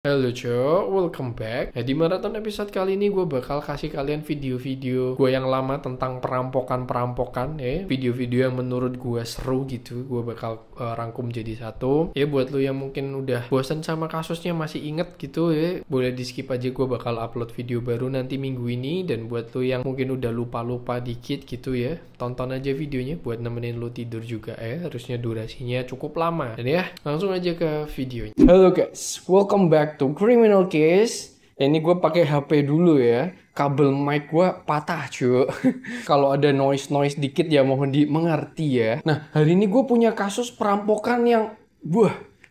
Halo Cok, welcome back. Di maraton episode kali ini gue bakal kasih kalian video-video gue yang lama tentang perampokan video-video yang menurut gue seru gitu. Gue bakal rangkum jadi satu. Buat lo yang mungkin udah bosan sama kasusnya masih inget gitu boleh di skip aja, gue bakal upload video baru nanti minggu ini. Dan buat lo yang mungkin udah lupa-lupa dikit gitu tonton aja videonya buat nemenin lo tidur juga harusnya durasinya cukup lama. Dan langsung aja ke videonya. Halo guys, welcome back to Criminal Case. Ini gue pakai HP dulu ya. Kabel mic gue patah cuy. Kalau ada noise dikit ya mohon dimengerti ya. Nah, hari ini gue punya kasus perampokan yang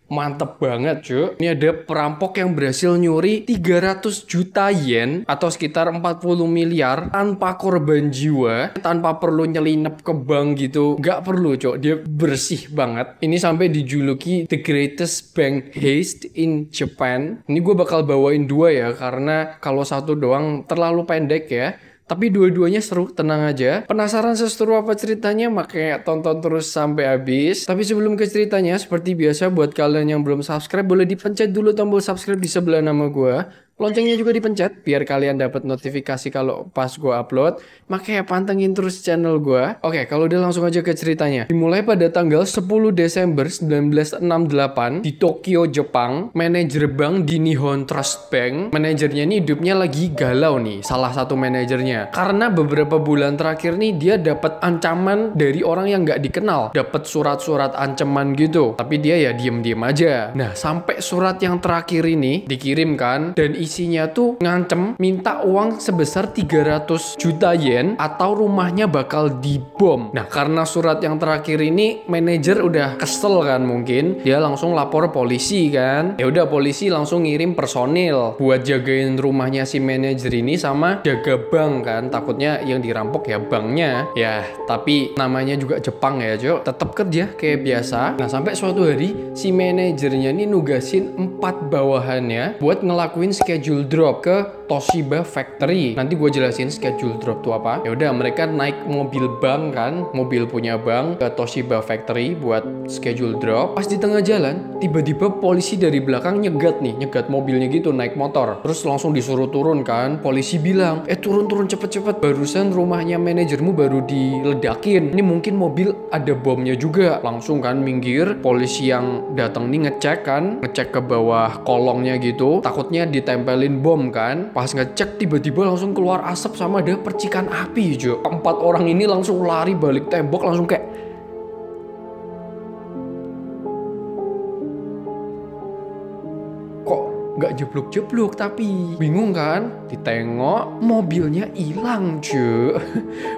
mantep banget cuy. Ini ada perampok yang berhasil nyuri 300 juta yen atau sekitar 40 miliar tanpa korban jiwa, tanpa perlu nyelinap ke bank gitu. Gak perlu cuy, dia bersih banget. Ini sampai dijuluki the greatest bank heist in Japan. Ini gue bakal bawain dua ya, karena kalau satu doang terlalu pendek ya. Tapi dua-duanya seru, tenang aja. Penasaran seseru apa ceritanya? Makanya tonton terus sampai habis. Tapi sebelum ke ceritanya, seperti biasa buat kalian yang belum subscribe, boleh dipencet dulu tombol subscribe di sebelah nama gue. Loncengnya juga dipencet, biar kalian dapat notifikasi kalau pas gue upload. Makanya pantengin terus channel gue. Oke, kalau udah langsung aja ke ceritanya. Dimulai pada tanggal 10 Desember 1968 di Tokyo, Jepang. Manajer bank di Nihon Trust Bank. Manajernya ini hidupnya lagi galau nih, salah satu manajernya. Karena beberapa bulan terakhir nih dia dapat ancaman dari orang yang gak dikenal. Dapat surat-surat ancaman gitu. Tapi dia ya diem-diem aja. Nah, sampai surat yang terakhir ini dikirimkan dan isinya tuh ngancem minta uang sebesar 300 juta yen atau rumahnya bakal dibom. Nah, karena surat yang terakhir ini manajer udah kesel kan, mungkin dia langsung lapor polisi kan. Ya udah, polisi langsung ngirim personil buat jagain rumahnya si manajer ini sama jaga bank kan. Takutnya yang dirampok ya banknya. Ya, tapi namanya juga Jepang ya, Cok. Tetap kerja kayak biasa. Nah, sampai suatu hari si manajernya ini nugasin 4 bawahannya buat ngelakuin schedule drop ke Toshiba Factory. Nanti gue jelasin schedule drop itu apa. Ya udah, mereka naik mobil bank kan, mobil punya bank ke Toshiba Factory buat schedule drop. Pas di tengah jalan, tiba-tiba polisi dari belakang nyegat mobilnya gitu, naik motor. Terus langsung disuruh turun kan. Polisi bilang, turun cepet-cepet. Barusan rumahnya manajermu baru diledakin. Ini mungkin mobil ada bomnya juga. Langsung kan minggir. Polisi yang datang nih ngecek ke bawah kolongnya gitu. Takutnya ditempelin bom kan. Pas ngecek tiba-tiba langsung keluar asap sama ada percikan api jo. 4 orang ini langsung lari balik tembok, langsung kayak kok nggak jeblok-jeblok, tapi bingung kan. Ditengok mobilnya hilang cuy.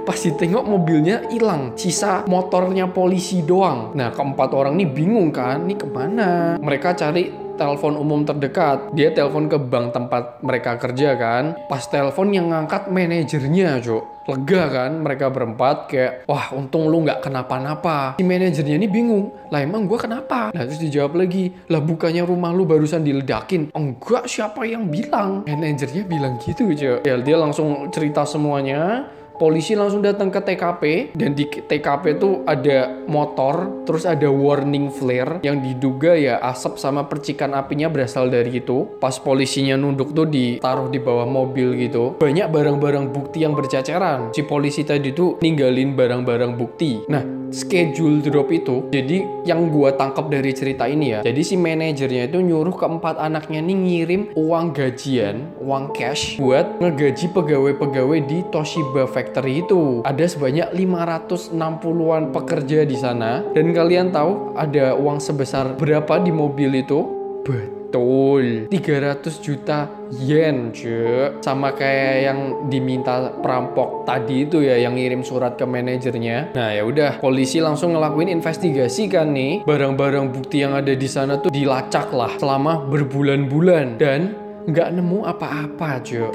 Pas ditengok mobilnya hilang, sisa motornya polisi doang. Nah, keempat orang ini bingung kan, ini kemana. Mereka cari telepon umum terdekat. Dia telepon ke bank tempat mereka kerja kan. Pas telepon yang ngangkat manajernya cuy. Lega kan mereka berempat, kayak wah untung lu nggak kenapa-napa. Si manajernya ini bingung, lah emang gue kenapa? Nah, terus dijawab lagi, lah bukannya rumah lu barusan diledakin? Enggak, siapa yang bilang? Manajernya bilang gitu cuy. Ya dia langsung cerita semuanya. Polisi langsung datang ke TKP, dan di TKP tuh ada motor, terus ada warning flare yang diduga ya asap sama percikan apinya berasal dari itu. Pas polisinya nunduk tuh ditaruh di bawah mobil gitu. Banyak barang-barang bukti yang berceceran. Si polisi tadi tuh ninggalin barang-barang bukti. Nah, schedule drop itu, jadi yang gua tangkap dari cerita ini ya, jadi si manajernya itu nyuruh keempat anaknya nih ngirim uang gajian, uang cash buat ngegaji pegawai-pegawai di Toshiba Factory itu. Ada sebanyak 560-an pekerja di sana. Dan kalian tahu ada uang sebesar berapa di mobil itu? Betul, 300 juta yen cuy. Sama kayak yang diminta perampok tadi itu ya, yang ngirim surat ke manajernya. Nah, ya udah, polisi langsung ngelakuin investigasi kan nih. Barang-barang bukti yang ada di sana tuh dilacak lah selama berbulan-bulan dan nggak nemu apa-apa cuy.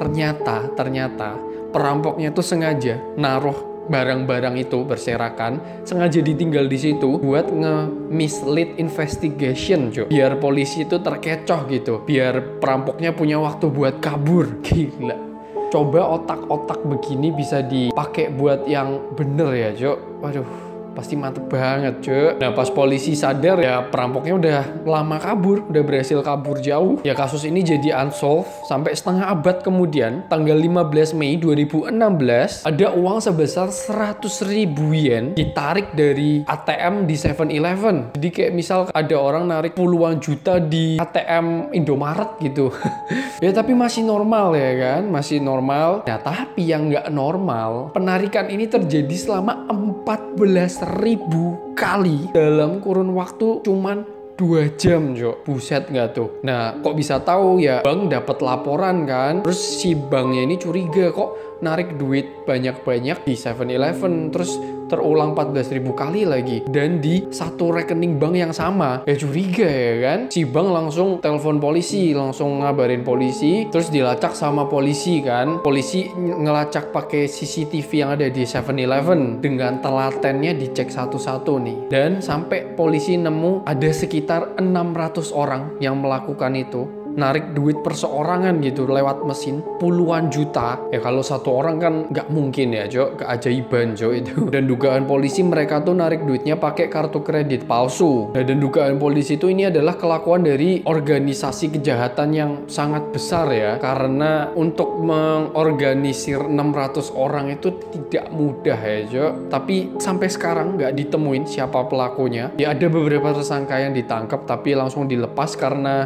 Ternyata perampoknya tuh sengaja naruh barang-barang itu berserakan, sengaja ditinggal di situ buat nge-mislead investigation cuy. Biar polisi itu terkecoh gitu, biar perampoknya punya waktu buat kabur. Gila, coba otak-otak begini bisa dipakai buat yang bener ya cuy. Waduh, pasti mantep banget cuy. Nah pas polisi sadar ya perampoknya udah lama kabur, udah berhasil kabur jauh. Ya kasus ini jadi unsolved sampai setengah abad kemudian, tanggal 15 Mei 2016 ada uang sebesar 100.000 yen ditarik dari ATM di 7-Eleven. Jadi kayak misal ada orang narik puluhan juta di ATM Indomaret gitu. Ya tapi masih normal ya kan, masih normal. Nah tapi yang nggak normal, penarikan ini terjadi selama 14.000 kali dalam kurun waktu cuman 2 jam, Cok. Buset nggak tuh? Nah, kok bisa tahu ya? Bank dapat laporan kan. Terus si banknya ini curiga kok narik duit banyak-banyak di 7-Eleven. Terus terulang 14.000 kali lagi. Dan di satu rekening bank yang sama. Ya curiga ya kan? Si bank langsung telepon polisi, langsung ngabarin polisi. Terus dilacak sama polisi kan. Polisi ngelacak pakai CCTV yang ada di 7-Eleven. Dengan telatennya dicek satu-satu nih. Dan sampai polisi nemu ada sekitar 600 orang yang melakukan itu. Narik duit perseorangan gitu lewat mesin puluhan juta. Ya kalau satu orang kan nggak mungkin ya, Cok. Keajaiban, Cok, itu. Dan dugaan polisi mereka tuh narik duitnya pakai kartu kredit palsu. Nah, dan dugaan polisi itu ini adalah kelakuan dari organisasi kejahatan yang sangat besar ya. Karena untuk mengorganisir 600 orang itu tidak mudah ya, Cok. Tapi sampai sekarang nggak ditemuin siapa pelakunya. Ya ada beberapa tersangka yang ditangkap tapi langsung dilepas karena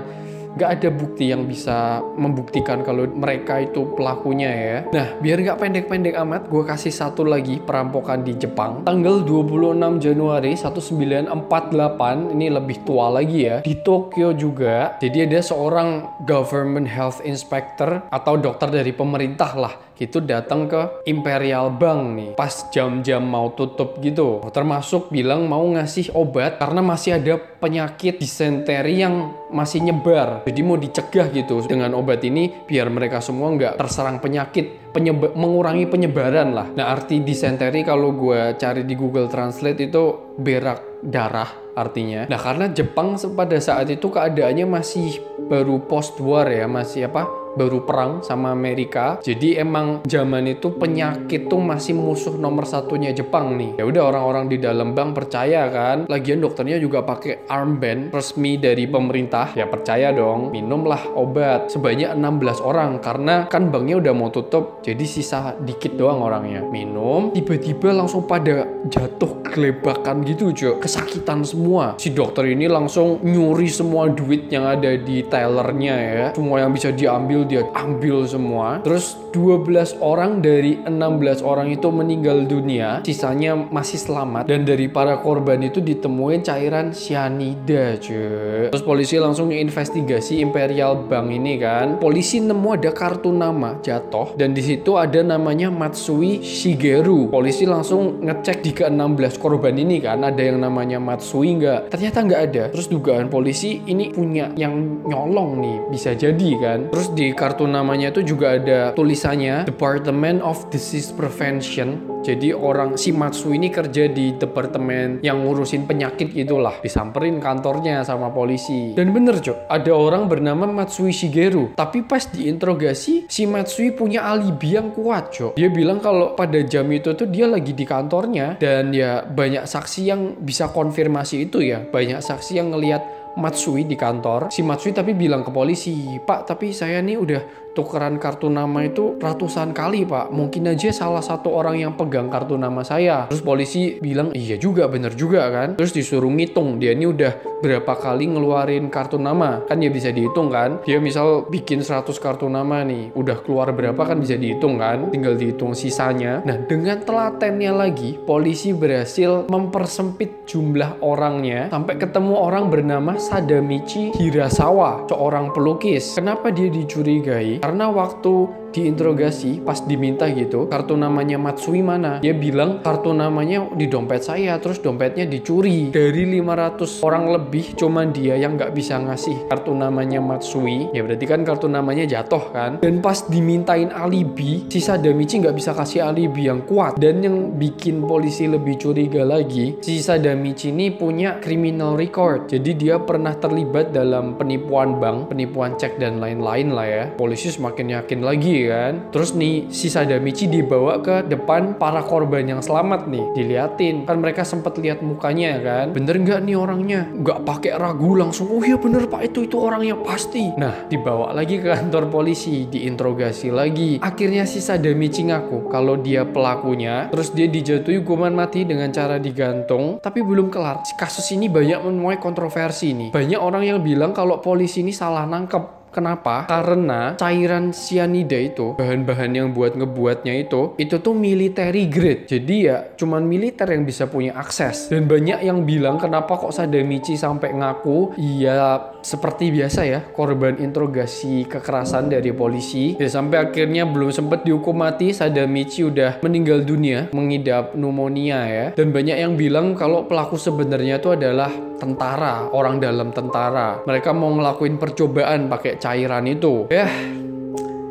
nggak ada bukti yang bisa membuktikan kalau mereka itu pelakunya ya. Nah, biar nggak pendek-pendek amat, gue kasih satu lagi perampokan di Jepang. Tanggal 26 Januari 1948, ini lebih tua lagi ya, di Tokyo juga. Jadi ada seorang government health inspector atau dokter dari pemerintah lah, itu datang ke Imperial Bank nih pas jam-jam mau tutup gitu. Termasuk bilang mau ngasih obat karena masih ada penyakit disenteri yang masih nyebar. Jadi mau dicegah gitu dengan obat ini biar mereka semua nggak terserang penyakit, mengurangi penyebaran lah. Nah arti disenteri kalau gue cari di Google Translate itu berak darah artinya. Nah karena Jepang pada saat itu keadaannya masih baru post war ya, masih baru perang sama Amerika. Jadi emang zaman itu penyakit tuh masih musuh nomor satunya Jepang nih. Ya udah orang-orang di dalam bank percaya kan. Lagian dokternya juga pakai armband resmi dari pemerintah. Ya percaya dong. Minumlah obat sebanyak 16 orang karena kan banknya udah mau tutup. Jadi sisa dikit doang orangnya. Minum, tiba-tiba langsung pada jatuh gelebakan gitu, Cok. Kesakitan semua. Si dokter ini langsung nyuri semua duit yang ada di tellernya ya. Semua yang bisa diambil dia ambil semua. Terus 12 orang dari 16 orang itu meninggal dunia, sisanya masih selamat. Dan dari para korban itu ditemuin cairan cyanida, cuy. Terus polisi langsung investigasi Imperial Bank ini kan. Polisi nemu ada kartu nama jatuh dan di situ ada namanya Matsui Shigeru. Polisi langsung ngecek di ke-16 korban ini kan ada yang namanya Matsui nggak? Ternyata nggak ada. Terus dugaan polisi ini punya yang nyolong nih, bisa jadi kan. Terus di kartu namanya itu juga ada tulisannya Department of Disease Prevention. Jadi si Matsui ini kerja di departemen yang ngurusin penyakit gitulah. Disamperin kantornya sama polisi. Dan bener, Cok, ada orang bernama Matsui Shigeru. Tapi pas diinterogasi, si Matsui punya alibi yang kuat, Cok. Dia bilang kalau pada jam itu tuh dia lagi di kantornya. Dan ya banyak saksi yang bisa konfirmasi itu ya. Banyak saksi yang ngelihat Matsui di kantor. Si Matsui tapi bilang ke polisi, "Pak, tapi saya nih udah tukeran kartu nama itu ratusan kali, Pak. Mungkin aja salah satu orang yang pegang kartu nama saya." Terus polisi bilang, "Iya juga, bener juga kan." Terus disuruh ngitung, dia ini udah berapa kali ngeluarin kartu nama. Kan ya bisa dihitung kan. Dia misal bikin 100 kartu nama nih, udah keluar berapa kan bisa dihitung kan. Tinggal dihitung sisanya. Nah, dengan telatennya lagi, polisi berhasil mempersempit jumlah orangnya sampai ketemu orang bernama Sadamichi Hirasawa, seorang pelukis. Kenapa dia dicurigai? Karena waktu diinterogasi pas diminta gitu kartu namanya Matsui mana, dia bilang kartu namanya di dompet saya, terus dompetnya dicuri. Dari 500 orang lebih cuman dia yang nggak bisa ngasih kartu namanya Matsui. Ya berarti kan kartu namanya jatuh kan. Dan pas dimintain alibi, si Sadamichi nggak bisa kasih alibi yang kuat. Dan yang bikin polisi lebih curiga lagi, si Sadamichi ini punya criminal record. Jadi dia pernah terlibat dalam penipuan bank, penipuan cek dan lain-lain lah ya. Polisi semakin yakin lagi kan. Terus nih si Sadamichi dibawa ke depan para korban yang selamat nih, diliatin kan, mereka sempet lihat mukanya kan, bener nggak nih orangnya, nggak pakai ragu langsung, oh iya bener pak, itu orangnya pasti. Nah dibawa lagi ke kantor polisi, diinterogasi lagi. Akhirnya si Sadamichi ngaku kalau dia pelakunya, terus dia dijatuhi hukuman mati dengan cara digantung. Tapi belum kelar, kasus ini banyak menuai kontroversi nih. Banyak orang yang bilang kalau polisi ini salah nangkep. Kenapa? Karena cairan cyanida itu, bahan-bahan yang buat ngebuatnya itu tuh military grade. Jadi ya cuman militer yang bisa punya akses. Dan banyak yang bilang kenapa kok Sadamichi sampai ngaku, ya seperti biasa ya, korban interogasi kekerasan dari polisi. Ya sampai akhirnya belum sempat dihukum mati, Sadamichi udah meninggal dunia, mengidap pneumonia ya. Dan banyak yang bilang kalau pelaku sebenarnya itu adalah tentara, orang dalam tentara. Mereka mau ngelakuin percobaan pakai cairan itu. Ya,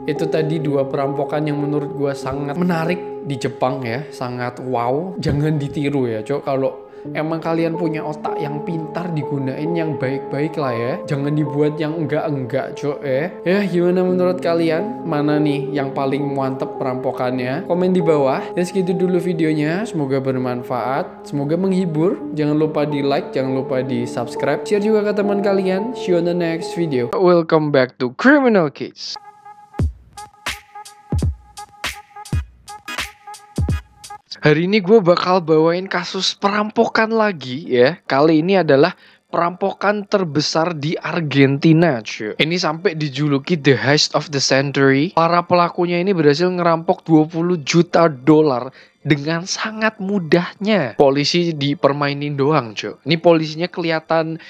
itu tadi 2 perampokan yang menurut gue sangat menarik di Jepang ya, sangat wow. Jangan ditiru ya, Cok. Kalau emang kalian punya otak yang pintar, digunain yang baik-baik lah ya. Jangan dibuat yang enggak-enggak, Cok ya. Gimana menurut kalian? Mana nih yang paling mantep perampokannya? Komen di bawah. Dan segitu dulu videonya. Semoga bermanfaat, semoga menghibur. Jangan lupa di like, jangan lupa di subscribe, share juga ke teman kalian. See you on the next video. Welcome back to Criminal Case. Hari ini gue bakal bawain kasus perampokan lagi ya. Kali ini adalah perampokan terbesar di Argentina, cuy. Ini sampai dijuluki the heist of the century. Para pelakunya ini berhasil ngerampok 20 juta dolar dengan sangat mudahnya. Polisi dipermainin doang, cuy. Ini polisinya kelihatan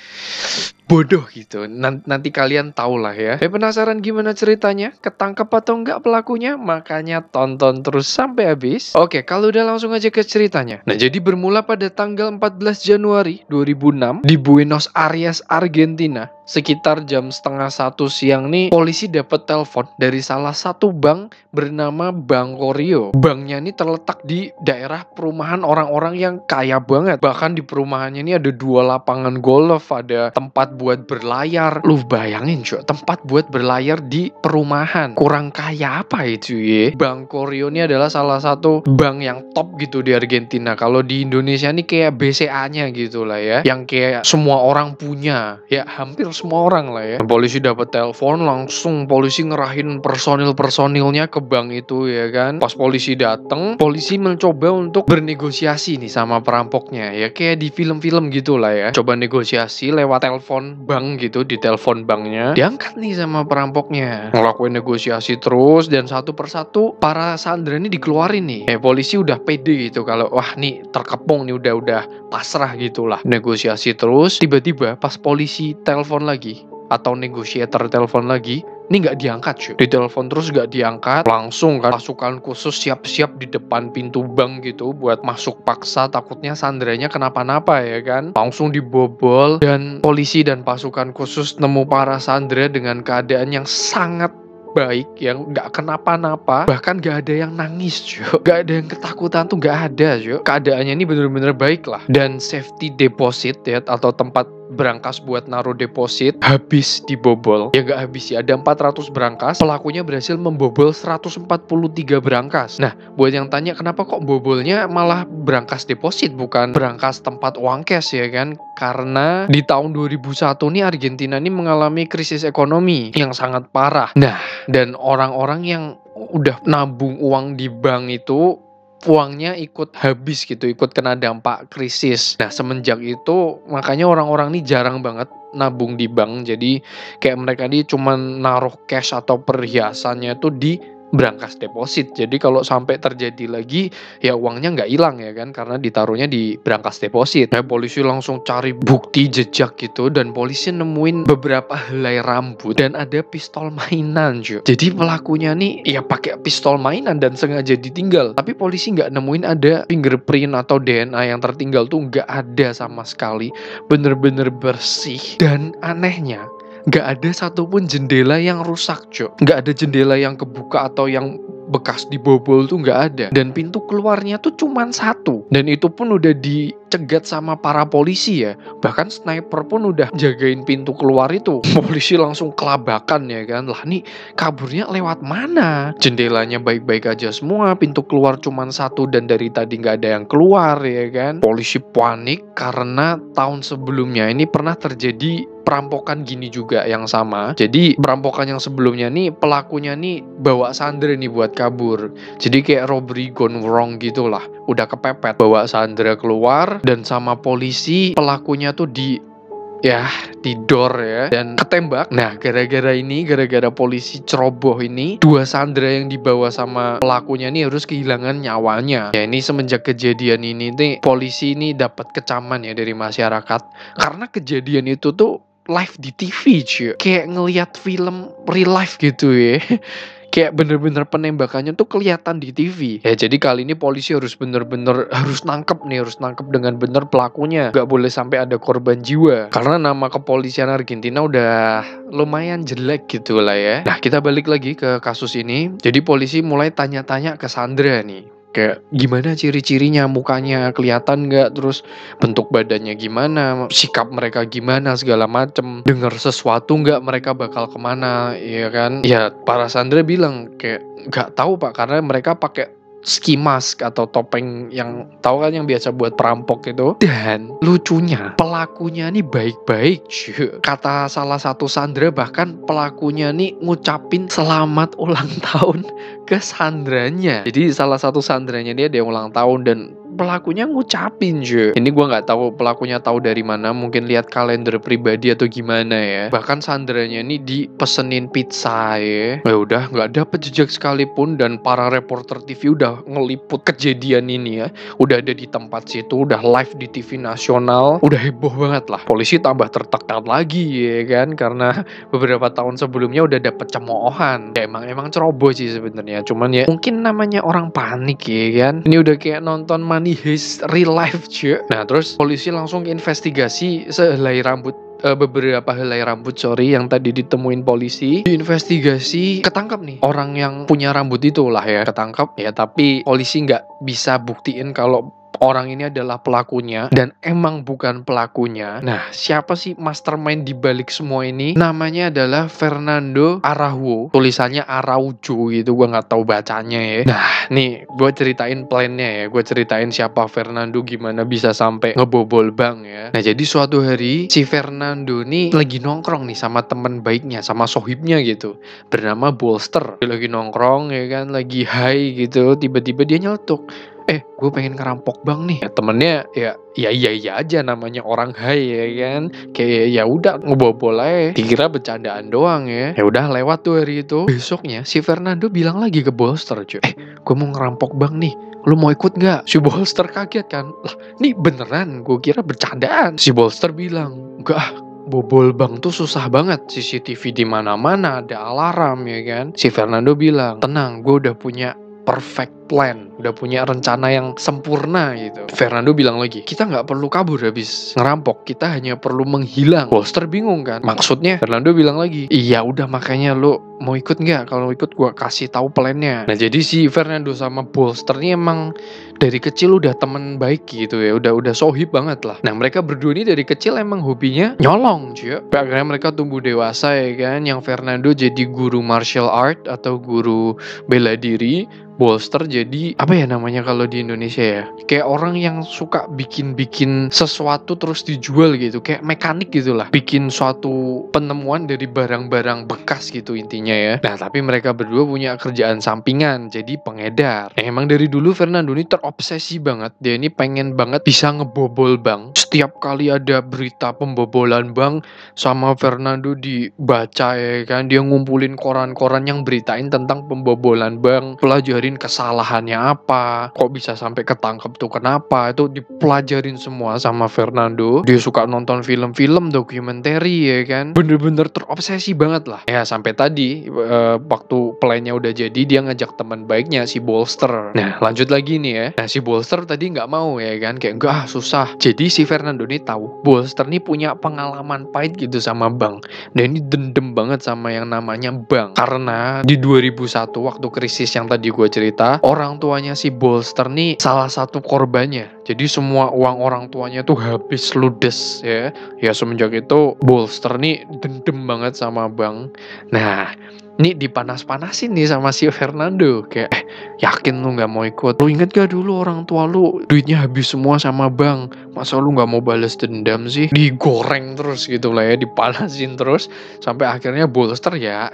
bodoh gitu. Nanti kalian tahu lah ya. Penasaran gimana ceritanya? Ketangkep atau enggak pelakunya? Makanya tonton terus sampai habis. Oke, kalau udah langsung aja ke ceritanya. Nah, jadi bermula pada tanggal 14 Januari 2006 di Buenos Aires, Argentina. Sekitar jam 12:30 siang nih, polisi dapat telepon dari salah satu bank bernama Bank Corio. Banknya ini terletak di daerah perumahan orang-orang yang kaya banget. Bahkan di perumahannya ini ada 2 lapangan golf, ada tempat buat berlayar. Lu bayangin, cuy, tempat buat berlayar di perumahan. Kurang kaya apa itu ya? Bank Corio ini adalah salah satu bank yang top gitu di Argentina. Kalau di Indonesia ini kayak BCA-nya gitu lah ya. Yang kayak semua orang punya. Ya, hampir semua orang lah ya. Polisi dapat telepon, langsung polisi ngerahin personil-personilnya ke bank itu ya kan. Pas polisi dateng, polisi mencoba untuk bernegosiasi nih sama perampoknya. Ya kayak di film-film gitu lah ya. Coba negosiasi lewat telepon bank gitu, di telepon banknya. Diangkat nih sama perampoknya. Ngelakuin negosiasi terus dan satu persatu para sandera ini dikeluarin nih. Polisi udah pede gitu kalau wah nih terkepung nih, udah pasrah gitulah. Negosiasi terus, tiba-tiba pas polisi telepon lagi atau negosiator telepon lagi, ini nggak diangkat, cuy. Ditelepon terus nggak diangkat, langsung kan pasukan khusus siap-siap di depan pintu bank gitu buat masuk paksa, takutnya sandranya kenapa-napa ya kan. Langsung dibobol dan polisi dan pasukan khusus nemu para sandera dengan keadaan yang sangat baik, yang nggak kenapa-napa, bahkan nggak ada yang nangis, cuy. Nggak ada yang ketakutan tuh, nggak ada, cuy. Keadaannya ini bener-bener baik lah. Dan safety deposit ya, atau tempat berangkas buat naruh deposit habis dibobol. Ya nggak habis sih, ada 400 berangkas. Pelakunya berhasil membobol 143 berangkas. Nah, buat yang tanya kenapa kok bobolnya malah berangkas deposit bukan berangkas tempat uang cash ya kan? Karena di tahun 2001 nih Argentina ini mengalami krisis ekonomi yang sangat parah. Nah, dan orang-orang yang udah nabung uang di bank itu uangnya ikut habis gitu, ikut kena dampak krisis. Nah, semenjak itu makanya orang-orang ini jarang banget nabung di bank. Jadi kayak mereka ini cuman naruh cash atau perhiasannya tuh di berangkas deposit. Jadi kalau sampai terjadi lagi ya uangnya nggak hilang ya kan, karena ditaruhnya di berangkas deposit. Nah, polisi langsung cari bukti jejak gitu dan polisi nemuin beberapa helai rambut dan ada pistol mainan, cuy. Jadi pelakunya nih ya pakai pistol mainan dan sengaja ditinggal. Tapi polisi nggak nemuin ada fingerprint atau DNA yang tertinggal tuh, nggak ada sama sekali. Bener-bener bersih. Dan anehnya nggak ada satupun jendela yang rusak, cuy. Nggak ada jendela yang kebuka atau yang bekas dibobol tuh nggak ada, dan pintu keluarnya tuh cuman satu, dan itu pun udah dicegat sama para polisi ya. Bahkan sniper pun udah jagain pintu keluar itu. Polisi langsung kelabakan ya kan, lah nih kaburnya lewat mana? Jendelanya baik-baik aja semua, pintu keluar cuman satu dan dari tadi nggak ada yang keluar ya kan. Polisi panik karena tahun sebelumnya ini pernah terjadi perampokan gini juga yang sama. Jadi perampokan yang sebelumnya nih pelakunya nih bawa sandera nih buat kabur. Jadi kayak robbery gone wrong gitulah. Udah kepepet, bawa sandera keluar dan sama polisi pelakunya tuh didor ya dan ketembak. Nah, gara-gara polisi ceroboh ini, 2 sandera yang dibawa sama pelakunya ini harus kehilangan nyawanya. Ya, ini semenjak kejadian ini nih polisi ini dapat kecaman ya dari masyarakat karena kejadian itu tuh live di TV cuy. Kayak ngelihat film real life gitu ya. Kayak bener-bener penembakannya tuh kelihatan di TV. Ya jadi kali ini polisi harus bener-bener harus nangkep dengan bener pelakunya. Gak boleh sampai ada korban jiwa. Karena nama kepolisian Argentina udah lumayan jelek gitu lah ya. Nah, kita balik lagi ke kasus ini. Jadi polisi mulai tanya-tanya ke Sandra nih. Kayak gimana ciri-cirinya, mukanya kelihatan nggak, terus bentuk badannya gimana, sikap mereka gimana, segala macem. Dengar sesuatu nggak, mereka bakal kemana, ya kan? Ya para Sandra bilang kayak nggak tahu pak, karena mereka pakai ski mask atau topeng yang tahu kan yang biasa buat perampok itu. Dan lucunya pelakunya nih baik-baik. Kata salah satu Sandra bahkan pelakunya nih ngucapin selamat ulang tahun ke Sandranya. Jadi salah satu Sandranya dia ada yang ulang tahun dan pelakunya ngucapin cuy. Ini gue nggak tahu pelakunya tahu dari mana, mungkin lihat kalender pribadi atau gimana ya. Bahkan Sandranya ini dipesenin pizza ya. Ya udah nggak dapet jejak sekalipun dan para reporter TV udah ngeliput kejadian ini ya. Udah ada di tempat situ, udah live di TV nasional, udah heboh banget lah. Polisi tambah tertekan lagi ya kan karena beberapa tahun sebelumnya udah dapet cemoohan. Ya emang ceroboh sih sebenarnya. Cuman ya mungkin namanya orang panik ya kan. Ini udah kayak nonton Money Heist real life cuy. Nah terus polisi langsung investigasi beberapa helai rambut yang tadi ditemuin polisi. Diinvestigasi, ketangkap nih orang yang punya rambut itulah ya, ketangkap ya. Tapi polisi nggak bisa buktiin kalau orang ini adalah pelakunya dan emang bukan pelakunya. Nah, siapa sih mastermind di balik semua ini? Namanya adalah Fernando Araujo. Tulisannya Araujo gitu, gue nggak tahu bacanya ya. Nah, nih gue ceritain plannya ya. Gue ceritain siapa Fernando, gimana bisa sampai ngebobol bank ya. Nah, jadi suatu hari si Fernando nih lagi nongkrong nih sama temen baiknya, sama sohibnya gitu, bernama Bolster. Dia lagi nongkrong ya kan, lagi high gitu. Tiba-tiba dia nyeletuk, gue pengen ngerampok bank nih. Ya, temennya iya aja, namanya orang high ya kan. Kayak ya udah ngebobol aja. Dikira bercandaan doang ya. Ya udah lewat tuh hari itu. Besoknya si Fernando bilang lagi ke Bolster, cuy. Gue mau ngerampok bank nih. Lu mau ikut gak? Si Bolster kaget kan. Lah, nih beneran. Gue kira bercandaan. Si Bolster bilang, enggak, bobol bank tuh susah banget. CCTV di mana-mana, ada alarm ya kan. Si Fernando bilang, tenang, gue udah punya perfect plan, udah punya rencana yang sempurna gitu. Fernando bilang lagi, kita nggak perlu kabur habis ngerampok, kita hanya perlu menghilang. Bolster bingung kan, maksudnya? Fernando bilang lagi, iya udah makanya lo mau ikut nggak? Kalau ikut gue kasih tahu plannya. Nah jadi si Fernando sama Bolster ini emang dari kecil udah temen baik gitu ya, udah sohib banget lah. Nah mereka berdua ini dari kecil emang hobinya nyolong cuy. Akhirnya mereka tumbuh dewasa ya kan. Yang Fernando jadi guru martial art atau guru bela diri. Bolster jadi apa ya namanya kalau di Indonesia ya, kayak orang yang suka bikin sesuatu terus dijual gitu, kayak mekanik gitulah, bikin suatu penemuan dari barang-barang bekas gitu intinya ya. Nah tapi mereka berdua punya kerjaan sampingan jadi pengedar. Emang dari dulu Fernando ini terobsesi banget, dia ini pengen banget bisa ngebobol bank. Setiap kali ada berita pembobolan bank sama Fernando dibaca ya kan, dia ngumpulin koran-koran yang beritain tentang pembobolan bank, pelajarin kesalahannya apa, kok bisa sampai ketangkep tuh kenapa, itu dipelajarin semua sama Fernando. Dia suka nonton film-film dokumenter ya kan, bener-bener terobsesi banget lah ya. Sampai tadi waktu plannya udah jadi, dia ngajak teman baiknya si Bolster. Nah lanjut lagi nih ya. Nah si Bolster tadi nggak mau ya kan, kayak enggak susah. Jadi si Fernando ini tahu Bolster ini punya pengalaman pahit gitu sama bank. Dan ini dendam banget sama yang namanya bank. Karena di 2001 waktu krisis yang tadi gue cerita, orang tuanya si Bolster nih salah satu korbannya. Jadi semua uang orang tuanya tuh habis ludes ya. Ya semenjak itu Bolster nih dendam banget sama bank. Nah ini dipanas-panasin nih sama si Fernando. Kayak, yakin lu gak mau ikut? Lu inget gak dulu orang tua lu duitnya habis semua sama bank? Masa lu gak mau balas dendam sih? Digoreng terus gitu lah ya, dipanasin terus. Sampai akhirnya Bolster ya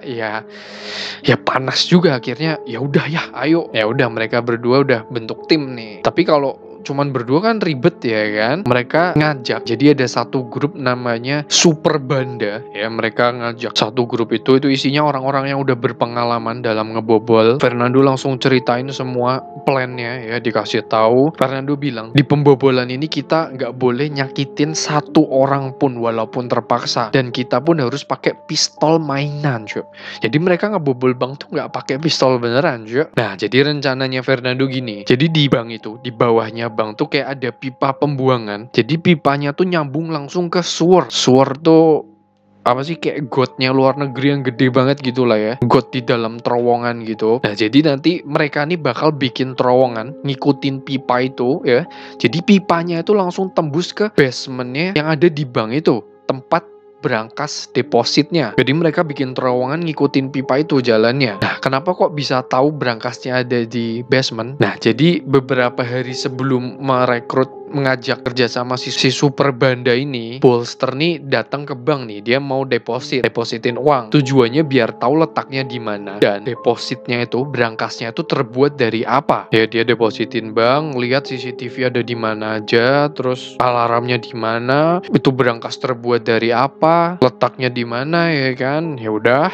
panas juga akhirnya. Ya udah ya, ayo. Ya udah mereka berdua udah bentuk tim nih. Tapi kalau cuman berdua kan ribet ya kan. Mereka ngajak, jadi ada satu grup namanya Super Banda ya. Mereka ngajak satu grup itu isinya orang-orang yang udah berpengalaman dalam ngebobol. Fernando langsung ceritain semua plannya ya, dikasih tahu. Fernando bilang di pembobolan ini kita nggak boleh nyakitin satu orang pun walaupun terpaksa, dan kita pun harus pakai pistol mainan cuy. Jadi mereka ngebobol bank tuh nggak pakai pistol beneran cuy. Nah jadi rencananya Fernando gini, jadi di bank itu di bawahnya bank tuh kayak ada pipa pembuangan. Jadi pipanya tuh nyambung langsung ke sewer. Sewer tuh apa sih, kayak gotnya luar negeri yang gede banget gitu lah ya. Got di dalam terowongan gitu. Nah jadi nanti mereka nih bakal bikin terowongan ngikutin pipa itu ya. Jadi pipanya itu langsung tembus ke basementnya yang ada di bank itu, tempat berangkas depositnya. Jadi mereka bikin terowongan ngikutin pipa itu jalannya. Nah kenapa kok bisa tahu berangkasnya ada di basement? Nah jadi beberapa hari sebelum mengajak kerja sama si Super Banda ini, Bolster nih datang ke bank nih, dia mau depositin uang. Tujuannya biar tahu letaknya di mana dan depositnya itu, berangkasnya itu terbuat dari apa. Ya dia depositin bank, lihat CCTV ada di mana aja, terus alarmnya di mana, itu berangkas terbuat dari apa, letaknya di mana ya kan. Ya udah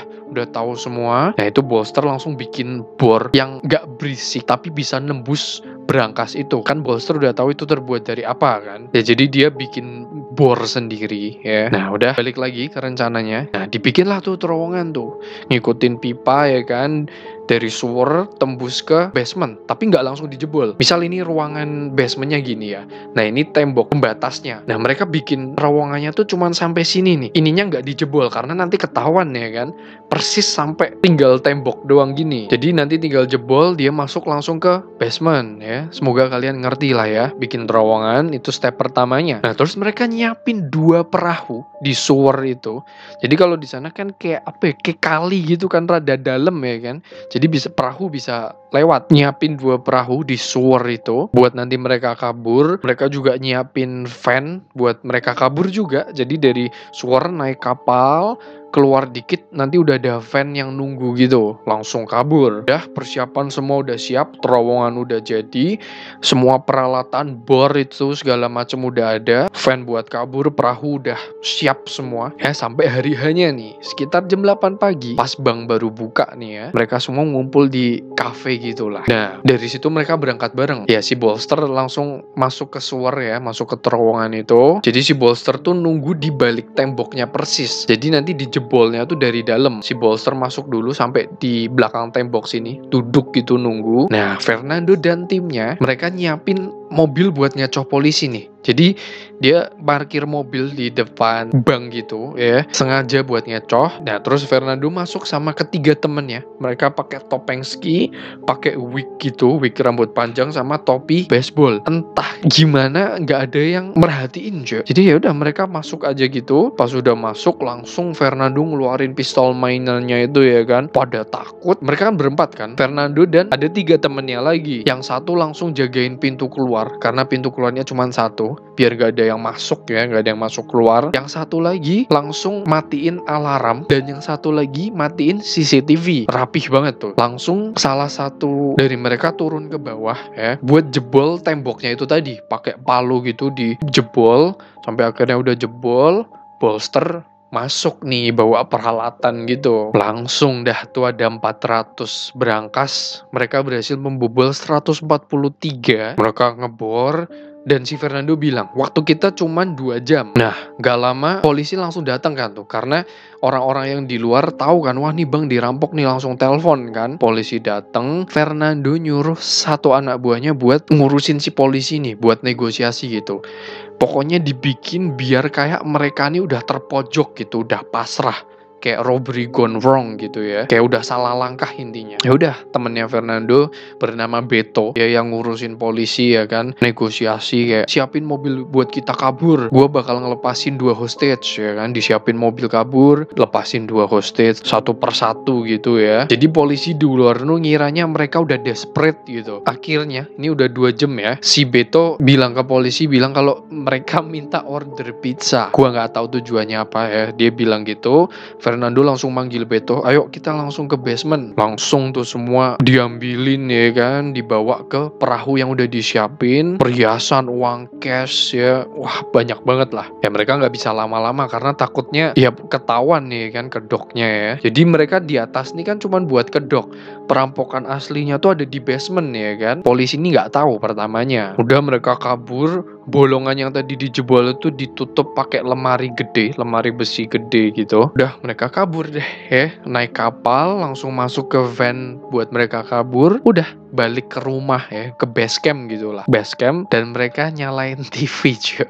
tahu semua. Nah itu Bolster langsung bikin bor yang gak berisik tapi bisa nembus berangkas itu. Kan Bolster udah tahu itu terbuat dari apa kan. Ya jadi dia bikin bor sendiri ya. Nah udah balik lagi ke rencananya. Nah dibikinlah tuh terowongan tuh, ngikutin pipa ya kan, dari sewer tembus ke basement, tapi nggak langsung dijebol. Misal ini ruangan basementnya gini ya. Nah ini tembok pembatasnya. Nah mereka bikin terowongannya tuh cuman sampai sini nih. Ininya nggak dijebol karena nanti ketahuan ya kan. Persis sampai tinggal tembok doang gini. Jadi nanti tinggal jebol, dia masuk langsung ke basement ya. Semoga kalian ngerti lah ya. Bikin terowongan itu step pertamanya. Nah terus mereka nyiapin 2 perahu di sewer itu. Jadi kalau di sana kan kayak apa ya, kayak kali gitu kan, rada dalam ya kan. Jadi perahu bisa lewat. Nyiapin 2 perahu di sewer itu buat nanti mereka kabur. Mereka juga nyiapin van buat mereka kabur juga. Jadi dari sewer naik kapal, keluar dikit nanti udah ada van yang nunggu gitu, langsung kabur. Udah persiapan semua udah siap, terowongan udah jadi, semua peralatan bor itu segala macam udah ada, van buat kabur, perahu udah siap semua ya. Sampai hari hanya nih sekitar jam 8 pagi pas bank baru buka nih ya, mereka semua ngumpul di cafe gitulah. Nah dari situ mereka berangkat bareng ya. Si Bolster langsung masuk ke sewer ya, masuk ke terowongan itu. Jadi si Bolster tuh nunggu di balik temboknya persis. Jadi nanti jebolnya tuh dari dalam. Si Bolster masuk dulu sampai di belakang tembok sini, duduk gitu nunggu. Nah Fernando dan timnya mereka nyiapin mobil buat ngecoh polisi nih. Jadi dia parkir mobil di depan bank gitu ya, sengaja buat ngecoh. Nah terus Fernando masuk sama ketiga temennya. Mereka pakai topeng ski, pakai wig gitu, wig rambut panjang sama topi baseball. Entah gimana nggak ada yang merhatiin cuy. Jadi ya udah mereka masuk aja gitu. Pas udah masuk langsung Fernando ngeluarin pistol mainannya itu ya kan. Pada takut. Mereka kan berempat kan, Fernando dan ada 3 temennya lagi. Yang satu langsung jagain pintu keluar karena pintu keluarnya cuma 1, biar gak ada yang masuk ya, gak ada yang masuk keluar. Yang satu lagi langsung matiin alarm, dan yang satu lagi matiin CCTV. Rapih banget tuh. Langsung salah satu dari mereka turun ke bawah ya, buat jebol temboknya itu tadi, pakai palu gitu dijebol. Sampai akhirnya udah jebol, Bolster masuk nih bawa peralatan gitu. Langsung dah tuh ada 400 berangkas. Mereka berhasil membobol 143. Mereka ngebor, Dan si Fernando bilang, waktu kita cuman 2 jam. Nah, gak lama polisi langsung datang kan tuh. Karena orang-orang yang di luar tahu kan, wah nih bang dirampok nih, langsung telepon kan. Polisi datang, Fernando nyuruh satu anak buahnya buat ngurusin si polisi nih, buat negosiasi gitu. Pokoknya dibikin biar kayak mereka nih udah terpojok gitu, udah pasrah. Kayak robbery gone wrong gitu ya. Kayak udah salah langkah intinya. Ya udah, temennya Fernando bernama Beto ya yang ngurusin polisi ya kan. Negosiasi kayak siapin mobil buat kita kabur. Gua bakal ngelepasin 2 hostage ya kan. Disiapin mobil kabur, lepasin 2 hostage satu persatu gitu ya. Jadi polisi di luar nu ngiranya mereka udah desperate gitu. Akhirnya ini udah 2 jam ya. Si Beto bilang ke polisi bilang kalau mereka minta order pizza. Gua nggak tahu tujuannya apa ya. Dia bilang gitu. Fernando langsung manggil Beto, ayo kita langsung ke basement. Langsung tuh semua diambilin ya kan, dibawa ke perahu yang udah disiapin, perhiasan, uang cash ya, wah banyak banget lah. Ya mereka nggak bisa lama-lama karena takutnya ya ketahuan nih kan kedoknya ya. Jadi mereka di atas nih kan cuman buat kedok. Perampokan aslinya tuh ada di basement ya kan. Polisi ini nggak tahu pertamanya. Udah mereka kabur, bolongan yang tadi dijebol itu ditutup pakai lemari gede, lemari besi gede gitu. Udah mereka kabur deh ya, naik kapal langsung masuk ke van buat mereka kabur. Udah balik ke rumah ya, ke base camp gitulah, base camp. Dan mereka nyalain TV cuy.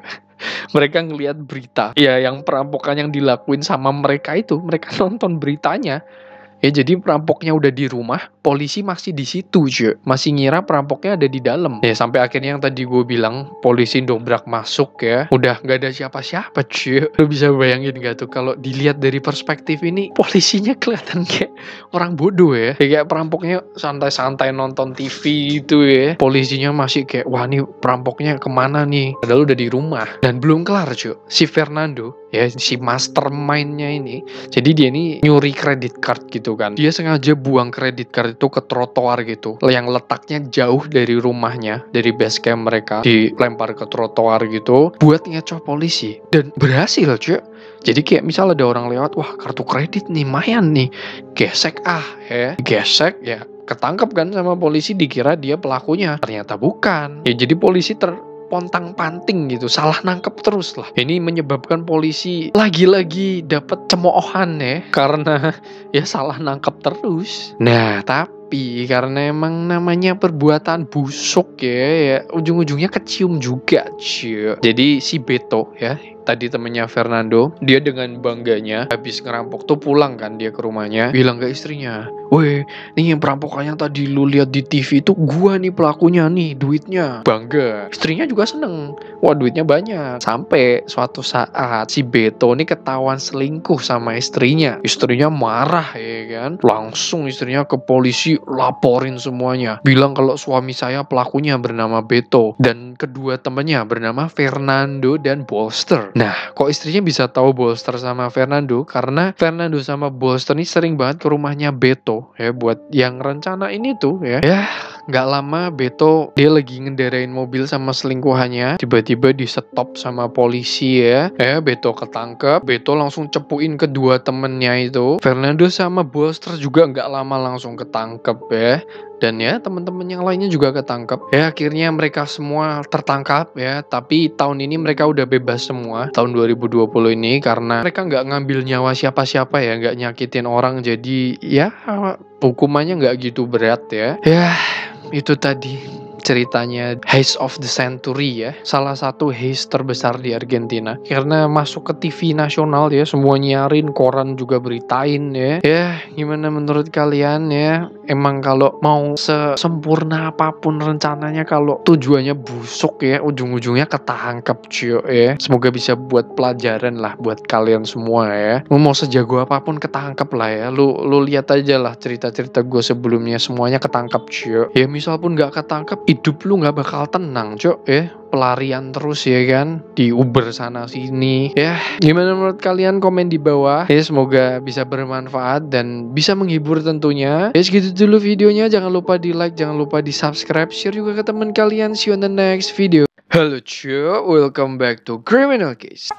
Mereka ngelihat berita ya, yang perampokan yang dilakuin sama mereka itu, mereka nonton beritanya. Ya jadi perampoknya udah di rumah, polisi masih di situ cuy. Masih ngira perampoknya ada di dalam. Ya sampai akhirnya yang tadi gue bilang, polisi dobrak masuk ya. Udah gak ada siapa-siapa cuy. Lu bisa bayangin gak tuh kalau dilihat dari perspektif ini, polisinya kelihatan kayak orang bodoh ya. Kayak perampoknya santai-santai nonton TV gitu ya. Polisinya masih kayak, wah nih perampoknya kemana nih. Padahal udah di rumah. Dan belum kelar cuy. Si Fernando, ya si mastermind-nya ini. Jadi dia ini nyuri credit card gitu kan. Dia sengaja buang kredit card itu ke trotoar gitu, yang letaknya jauh dari rumahnya, dari base camp mereka, dilempar ke trotoar gitu buat ngecoh polisi. Dan berhasil cuy. Jadi kayak misal ada orang lewat, wah kartu kredit nih lumayan nih, gesek ya, gesek ya, ketangkep kan sama polisi, dikira dia pelakunya, ternyata bukan. Ya jadi polisi pontang-panting gitu, salah nangkep terus lah. Ini menyebabkan polisi lagi-lagi dapat cemoohan ya, karena ya salah nangkep terus. Nah tapi karena emang namanya perbuatan busuk ya ujung-ujungnya kecium juga cuy. Jadi si Beto ya, tadi temennya Fernando, dia dengan bangganya habis ngerampok tuh pulang kan dia ke rumahnya, bilang ke istrinya, weh nih yang perampokannya tadi lu lihat di TV itu gua nih pelakunya nih, duitnya. Bangga. Istrinya juga seneng, wah duitnya banyak. Sampai suatu saat si Beto nih ketahuan selingkuh sama istrinya. Istrinya marah ya kan, langsung istrinya ke polisi laporin semuanya, bilang kalau suami saya pelakunya bernama Beto dan kedua temannya bernama Fernando dan Bolster. Nah, kok istrinya bisa tahu Bolster sama Fernando? Karena Fernando sama Bolster ini sering banget ke rumahnya Beto ya buat yang rencana ini tuh ya. Ya, nggak lama Beto dia lagi ngendarain mobil sama selingkuhannya, tiba-tiba di stop sama polisi ya. Beto ketangkep, Beto langsung cepuin kedua temennya itu. Fernando sama Bolster juga nggak lama langsung ketangkep ya. Dan ya teman-teman yang lainnya juga ketangkep. Ya akhirnya mereka semua tertangkap ya. Tapi tahun ini mereka udah bebas semua. Tahun 2020 ini karena mereka nggak ngambil nyawa siapa-siapa ya. Nggak nyakitin orang. Jadi ya hukumannya nggak gitu berat ya. Ya itu tadi ceritanya heist of the century ya, salah satu heist terbesar di Argentina karena masuk ke TV nasional ya, semua nyiarin, koran juga beritain ya. Ya gimana menurut kalian ya, emang kalau mau sesempurna apapun rencananya, kalau tujuannya busuk ya ujung-ujungnya ketangkep cuy ya. Semoga bisa buat pelajaran lah buat kalian semua ya. Mau sejago apapun ketangkep lah ya. Lu lihat aja lah cerita-cerita gue sebelumnya, semuanya ketangkep cuy ya. Misal pun gak ketangkep, hidup lu nggak bakal tenang cok ya, pelarian terus ya kan, di Uber sana sini ya. Gimana menurut kalian, komen di bawah ya. Semoga bisa bermanfaat dan bisa menghibur tentunya ya. Segitu dulu videonya, jangan lupa di like, jangan lupa di subscribe, share juga ke teman kalian. See you on the next video. Halo cok, welcome back to Criminal Case.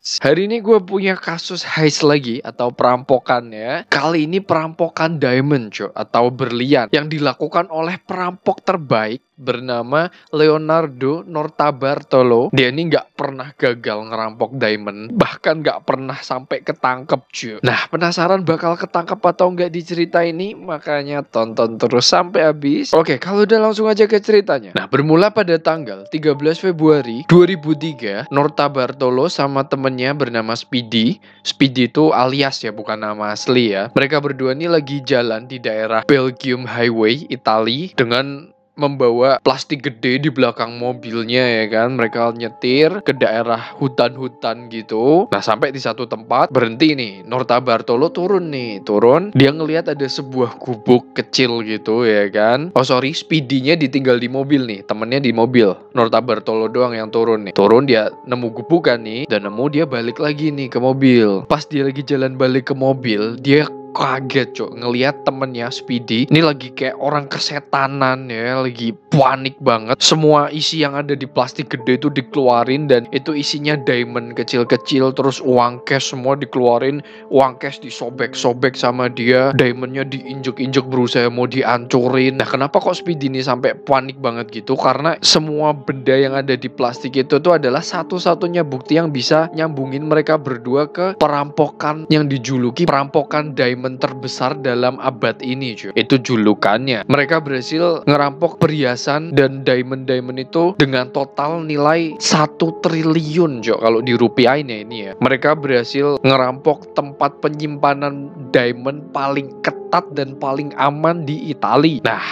Hari ini gue punya kasus heist lagi atau perampokan ya. Kali ini perampokan diamond cuy, atau berlian yang dilakukan oleh perampok terbaik bernama Leonardo Notarbartolo. Dia ini nggak pernah gagal ngerampok diamond, bahkan nggak pernah sampai ketangkep cuy. Nah, penasaran bakal ketangkep atau nggak di cerita ini? Makanya tonton terus sampai habis. Oke, kalau udah langsung aja ke ceritanya. Nah, bermula pada tanggal 13 Februari 2003, Notarbartolo sama temennya bernama Speedy. Speedy itu alias ya, bukan nama asli ya. Mereka berdua ini lagi jalan di daerah Belgium Highway, Italia, dengan membawa plastik gede di belakang mobilnya ya kan. Mereka nyetir ke daerah hutan-hutan gitu. Nah, sampai di satu tempat berhenti nih. Notarbartolo turun nih. Dia ngelihat ada sebuah gubuk kecil gitu ya kan. Oh sorry, Speedy-nya ditinggal di mobil nih. Temennya di mobil. Notarbartolo doang yang turun nih. Turun, dia nemu gubuk kan nih. Dan nemu, dia balik lagi nih ke mobil. Pas dia lagi jalan balik ke mobil, dia kaget cok ngelihat temennya Speedy ini lagi kayak orang kesetanan ya, lagi panik banget. Semua isi yang ada di plastik gede itu dikeluarin, dan itu isinya diamond kecil-kecil, terus uang cash semua dikeluarin. Uang cash disobek-sobek sama dia, diamondnya diinjek-injek berusaha mau dihancurin. Nah, kenapa kok Speedy ini sampai panik banget gitu? Karena semua benda yang ada di plastik itu tuh adalah satu-satunya bukti yang bisa nyambungin mereka berdua ke perampokan yang dijuluki perampokan diamond terbesar dalam abad ini cuy. Itu julukannya. Mereka berhasil ngerampok perhiasan dan diamond itu dengan total nilai 1 triliun cuy kalau dirupiahin ya ini ya. Mereka berhasil ngerampok tempat penyimpanan diamond paling ketat dan paling aman di Italia. Nah,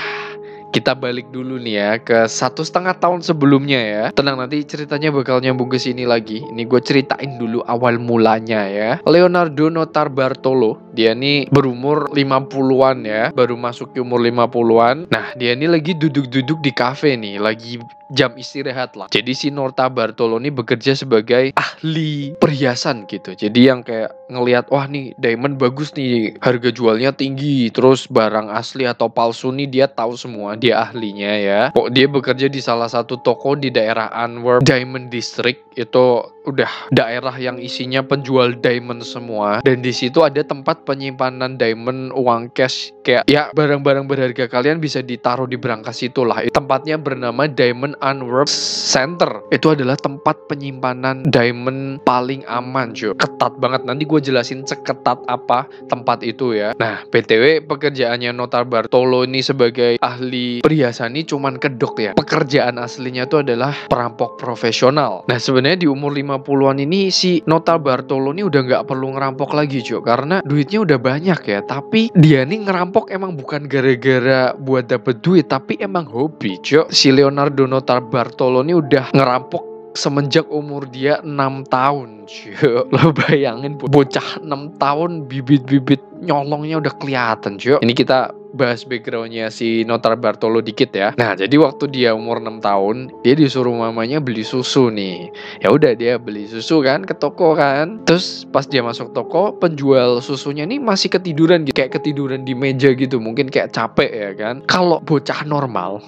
kita balik dulu nih ya ke 1,5 tahun sebelumnya ya. Tenang, nanti ceritanya bakal nyambung ke sini lagi. Ini gue ceritain dulu awal mulanya ya. Leonardo Notarbartolo, dia nih berumur 50-an ya. Baru masuk ke umur 50-an. Nah, dia ini lagi duduk-duduk di kafe nih. Lagi jam istirahat lah. Jadi si Notarbartolo ini bekerja sebagai ahli perhiasan gitu. Jadi yang kayak ngelihat, wah nih diamond bagus nih, harga jualnya tinggi, terus barang asli atau palsu nih dia tahu semua, dia ahlinya ya. Kok dia bekerja di salah satu toko di daerah Antwerp Diamond District. Itu udah daerah yang isinya penjual diamond semua, dan di situ ada tempat penyimpanan diamond, uang cash, kayak ya barang-barang berharga kalian bisa ditaruh di berangkas itulah. Tempatnya bernama Diamond Antwerp Center. Itu adalah tempat penyimpanan diamond paling aman cuy. Ketat banget, nanti gue jelasin seketat apa tempat itu ya. Nah, BTW pekerjaannya Notarbartolo ini sebagai ahli perhiasan ini cuman kedok ya. Pekerjaan aslinya itu adalah perampok profesional. Nah, sebenarnya di umur 50-an ini si Notarbartolo ini udah nggak perlu ngerampok lagi cuy, karena duitnya udah banyak ya. Tapi dia nih ngerampok emang bukan gara-gara buat dapet duit, tapi emang hobi cuy. Si Leonardo Notarbartolo ini udah ngerampok semenjak umur dia 6 tahun cuy. Lo bayangin bocah 6 tahun bibit-bibit nyolongnya udah kelihatan cuy. Ini kita bahas backgroundnya si Notarbartolo dikit ya. Nah, jadi waktu dia umur 6 tahun, dia disuruh mamanya beli susu nih. Ya udah, dia beli susu kan ke toko kan. Terus pas dia masuk toko, penjual susunya nih masih ketiduran gitu, kayak ketiduran di meja gitu, mungkin kayak capek ya kan. Kalau bocah normal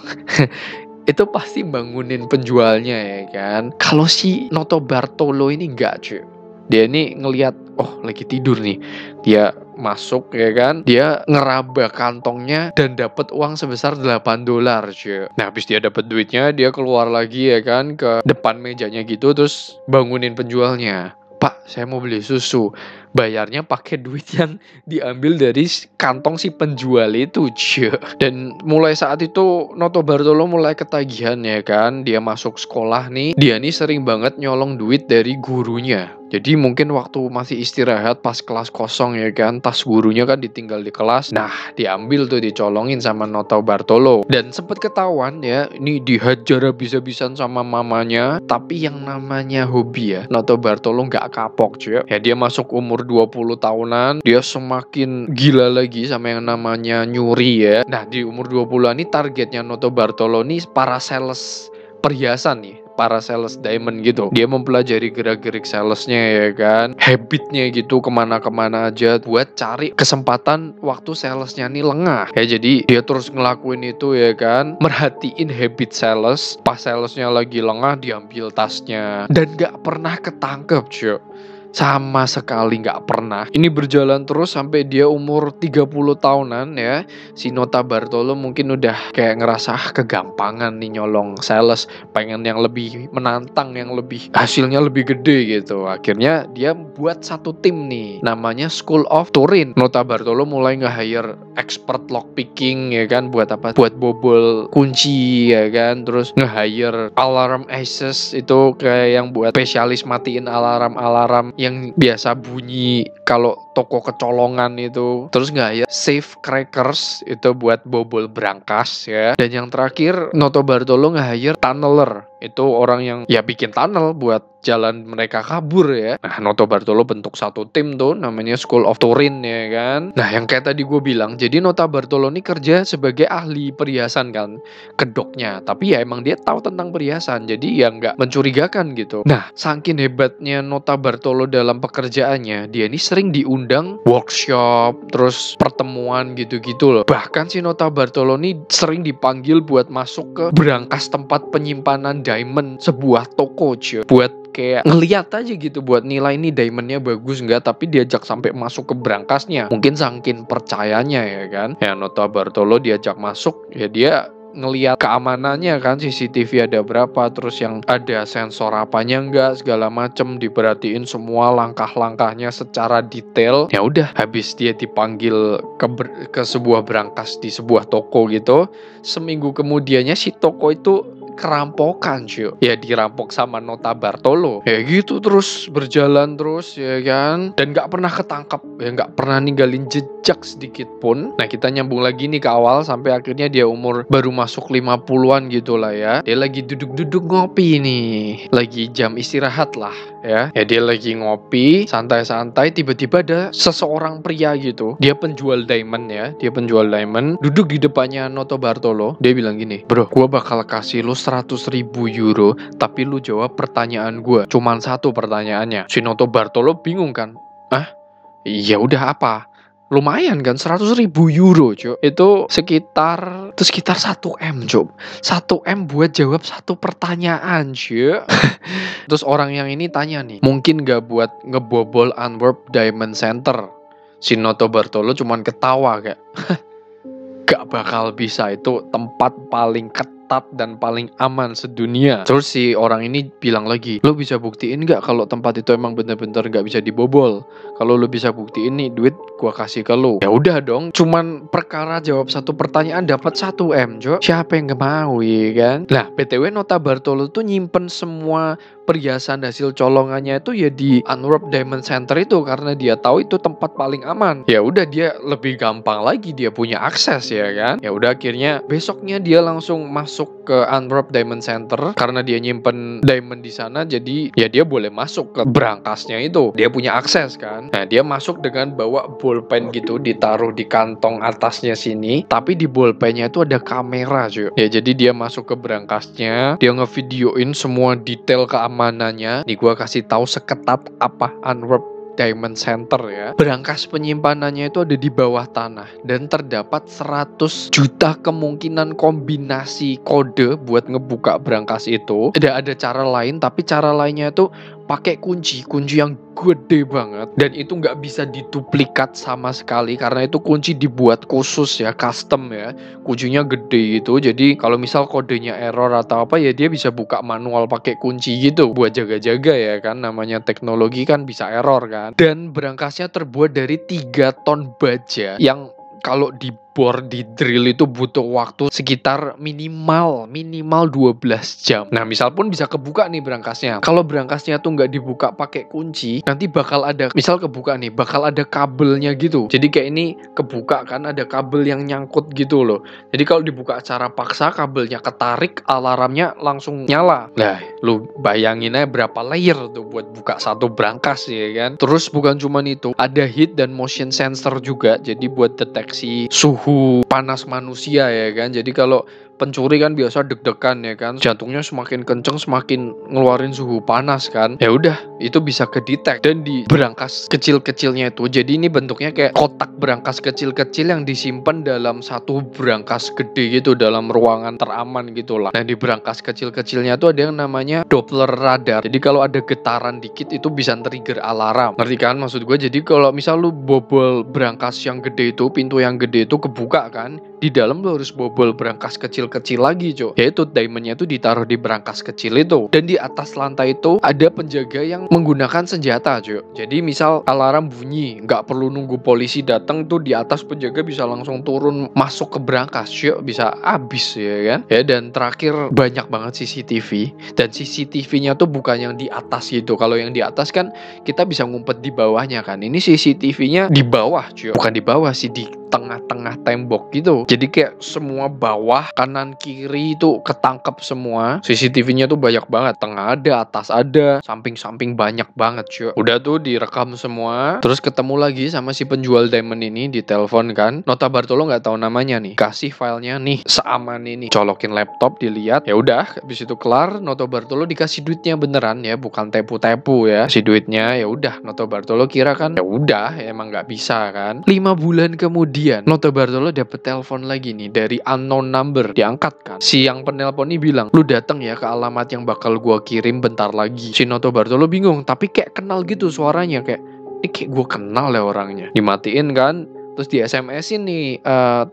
itu pasti bangunin penjualnya ya kan. Kalau si Notarbartolo ini enggak cuy. Dia ini ngelihat, oh lagi tidur nih. Dia masuk ya kan, dia ngeraba kantongnya dan dapat uang sebesar $8 cuy. Nah, habis dia dapat duitnya, dia keluar lagi ya kan ke depan mejanya gitu, terus bangunin penjualnya. Pak, saya mau beli susu. Bayarnya pakai duit yang diambil dari kantong si penjual itu cuy. Dan mulai saat itu Notarbartolo mulai ketagihan ya kan. Dia masuk sekolah nih, dia nih sering banget nyolong duit dari gurunya. Jadi mungkin waktu masih istirahat pas kelas kosong ya kan, tas gurunya kan ditinggal di kelas. Nah, diambil tuh, dicolongin sama Notarbartolo. Dan sempet ketahuan ya, ini dihajar habis-habisan sama mamanya. Tapi yang namanya hobi ya, Notarbartolo nggak kapok cuy. Ya dia masuk umur 20 tahunan, dia semakin gila lagi sama yang namanya nyuri ya. Nah, di umur 20-an ini targetnya Notarbartolo nih para sales perhiasan nih, para sales diamond gitu. Dia mempelajari gerak-gerik salesnya ya kan, habitnya gitu, kemana-kemana aja buat cari kesempatan waktu salesnya nih lengah ya. Jadi dia terus ngelakuin itu ya kan, merhatiin habit sales. Pas salesnya lagi lengah, diambil tasnya dan gak pernah ketangkep cuy. Sama sekali nggak pernah. Ini berjalan terus sampai dia umur 30 tahunan ya. Si Nota Bartolo mungkin udah kayak ngerasa kegampangan nih nyolong sales, pengen yang lebih menantang, yang lebih hasilnya lebih gede gitu. Akhirnya dia buat satu tim nih, namanya School of Turin. Nota Bartolo mulai nge-hire expert lockpicking ya kan, buat apa? Buat bobol kunci ya kan. Terus nge-hire alarm aces, itu kayak yang buat spesialis matiin alarm-alarm yang biasa bunyi kalau toko kecolongan itu. Terus nge-hire safe crackers, itu buat bobol brankas ya. Dan yang terakhir Nota Bartolo nge-hire tunneler, itu orang yang ya bikin tunnel buat jalan mereka kabur ya. Nah, Nota Bartolo bentuk satu tim tuh namanya School of Turin ya kan. Nah, yang kayak tadi gue bilang, jadi Nota Bartolo ini kerja sebagai ahli perhiasan kan, kedoknya. Tapi ya emang dia tahu tentang perhiasan, jadi ya nggak mencurigakan gitu. Nah, saking hebatnya Nota Bartolo dalam pekerjaannya, dia ini sering diundang workshop, terus pertemuan gitu-gitu loh. Bahkan si Nota Bartolo ini sering dipanggil buat masuk ke brankas tempat penyimpanan diamond sebuah toko cuy, buat kayak ngeliat aja gitu, buat nilai ini diamondnya bagus nggak, tapi diajak sampai masuk ke brankasnya. Mungkin saking percayanya ya kan. Ya Nota Bartolo diajak masuk, ya dia ngeliat keamanannya kan, CCTV ada berapa, terus yang ada sensor apanya enggak, segala macem diperhatiin semua langkah-langkahnya secara detail. Ya udah, habis dia dipanggil ke sebuah brankas di sebuah toko gitu, seminggu kemudiannya si toko itu kerampokan cuy. Ya dirampok sama Nota Bartolo. Ya gitu terus berjalan terus ya kan. Dan gak pernah ketangkap. Ya gak pernah ninggalin jejak sedikit pun. Nah, kita nyambung lagi nih ke awal sampai akhirnya dia umur baru masuk 50-an gitu lah ya. Dia lagi duduk-duduk ngopi nih. Lagi jam istirahat lah ya. Ya dia lagi ngopi santai-santai, tiba-tiba ada seseorang pria gitu. Dia penjual diamond ya. Dia penjual diamond, duduk di depannya Nota Bartolo. Dia bilang gini, "Bro, gua bakal kasih lu 100.000 euro, tapi lu jawab pertanyaan gue. Cuman satu pertanyaannya." Si Nota Bartolo bingung kan. Ya udah apa? Lumayan kan, 100.000 euro cuy. Itu sekitar 1 M cuy. 1 M buat jawab satu pertanyaan cuy. Terus orang yang ini tanya nih, mungkin gak buat ngebobol Antwerp Diamond Center? Si Nota Bartolo cuman ketawa kayak, gak bakal bisa, itu tempat paling ketat dan paling aman sedunia. Terus si orang ini bilang lagi, lo bisa buktiin gak kalau tempat itu emang bener-bener gak bisa dibobol? Kalau lo bisa buktiin nih, duit gua kasih ke lo. Ya udah dong, cuman perkara jawab satu pertanyaan dapat 1 M cok. Siapa yang gak mau ya kan? Nah, BTW Nota Bartolo tuh nyimpen semua perhiasan hasil colongannya itu ya di Antwerp Diamond Center itu, karena dia tahu itu tempat paling aman. Ya udah, dia lebih gampang lagi, dia punya akses ya kan. Ya udah, akhirnya besoknya dia langsung masuk ke Antwerp Diamond Center karena dia nyimpen diamond di sana, jadi ya dia boleh masuk ke brankasnya itu. Dia punya akses kan. Nah, dia masuk dengan bawa bolpen gitu, ditaruh di kantong atasnya sini, tapi di bolpennya itu ada kamera cuy. Ya jadi dia masuk ke brankasnya, dia ngevideoin semua detail keamanannya. Nih gua kasih tahu seketat apa Antwerp Diamond Center ya. Brankas penyimpanannya itu ada di bawah tanah dan terdapat 100 juta kemungkinan kombinasi kode buat ngebuka brankas itu. Ada cara lain, tapi cara lainnya itu pakai kunci yang gede banget, dan itu nggak bisa diduplikat sama sekali karena itu kunci dibuat khusus ya, custom ya. Kuncinya gede gitu, jadi kalau misal kodenya error atau apa ya dia bisa buka manual pakai kunci gitu buat jaga-jaga ya kan, namanya teknologi kan bisa error kan. Dan brankasnya terbuat dari 3 ton baja yang kalau dibor, di drill itu butuh waktu sekitar minimal 12 jam. Nah, misal pun bisa kebuka nih brankasnya. Kalau brankasnya tuh nggak dibuka pakai kunci, nanti bakal ada, misal kebuka nih, bakal ada kabelnya gitu. Jadi kayak ini kebuka kan, ada kabel yang nyangkut gitu loh. Jadi kalau dibuka secara paksa, kabelnya ketarik, alarmnya langsung nyala. Nah, lu bayangin aja berapa layer tuh buat buka satu brankas ya kan. Terus bukan cuman itu, ada heat dan motion sensor juga. Jadi buat deteksi suhu panas manusia ya kan. Jadi kalau pencuri kan biasa deg-degan ya kan, jantungnya semakin kenceng, semakin ngeluarin suhu panas kan. Ya udah, itu bisa kedetek. Dan di berangkas kecil-kecilnya itu, jadi ini bentuknya kayak kotak berangkas kecil-kecil yang disimpan dalam satu berangkas gede gitu, dalam ruangan teraman gitu lah. Nah, di berangkas kecil-kecilnya tuh ada yang namanya Doppler radar. Jadi kalau ada getaran dikit itu bisa trigger alarm. Ngerti kan maksud gue? Jadi kalau misal lu bobol berangkas yang gede itu, pintu yang gede itu kebuka kan, di dalam lu harus bobol berangkas kecil-kecil lagi, Cok. Yaitu diamondnya itu ditaruh di berangkas kecil itu. Dan di atas lantai itu ada penjaga yang menggunakan senjata, Cok. Jadi misal alarm bunyi, nggak perlu nunggu polisi datang tuh, di atas penjaga bisa langsung turun masuk ke berangkas, Cok. Bisa habis ya kan. Ya, dan terakhir banyak banget CCTV. Dan CCTV-nya tuh bukan yang di atas gitu. Kalau yang di atas kan kita bisa ngumpet di bawahnya kan. Ini CCTV-nya di bawah, Cok. Bukan di bawah sih, di tengah-tengah tembok gitu. Jadi kayak semua bawah, kanan, kiri itu ketangkep semua. CCTV-nya tuh banyak banget. Tengah ada, atas ada, samping-samping banyak banget, Cok. Udah tuh direkam semua. Terus ketemu lagi sama si penjual diamond ini, di telepon kan. Nota Bartolo nggak tahu namanya nih. Kasih filenya nih, seaman ini. Colokin laptop, dilihat. Ya udah, habis itu kelar. Nota Bartolo dikasih duitnya beneran ya, bukan tepu-tepu ya. Si duitnya ya udah. Nota Bartolo kira kan, ya udah, ya emang nggak bisa kan. 5 bulan kemudian Nota Bartolo dapet telepon lagi nih dari unknown number. Diangkat kan. Si yang penelpon ini bilang, lu datang ya ke alamat yang bakal gua kirim bentar lagi. Si Nota Bartolo bingung, tapi kayak kenal gitu suaranya. Kayak, ini kayak gua kenal ya orangnya. Dimatiin kan. Terus di SMS-in nih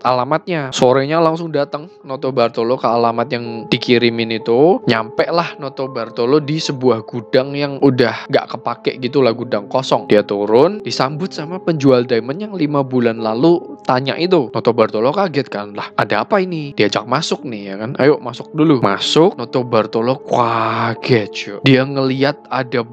alamatnya. Sorenya langsung datang Nota Bartolo ke alamat yang dikirimin itu. Nyampe lah Nota Bartolo di sebuah gudang yang udah gak kepake gitu lah, gudang kosong. Dia turun, disambut sama penjual diamond yang 5 bulan lalu tanya itu. Nota Bartolo kaget kan, lah ada apa ini? Diajak masuk nih ya kan. Ayo masuk dulu. Masuk, Nota Bartolo kaget, cuy. Dia ngeliat ada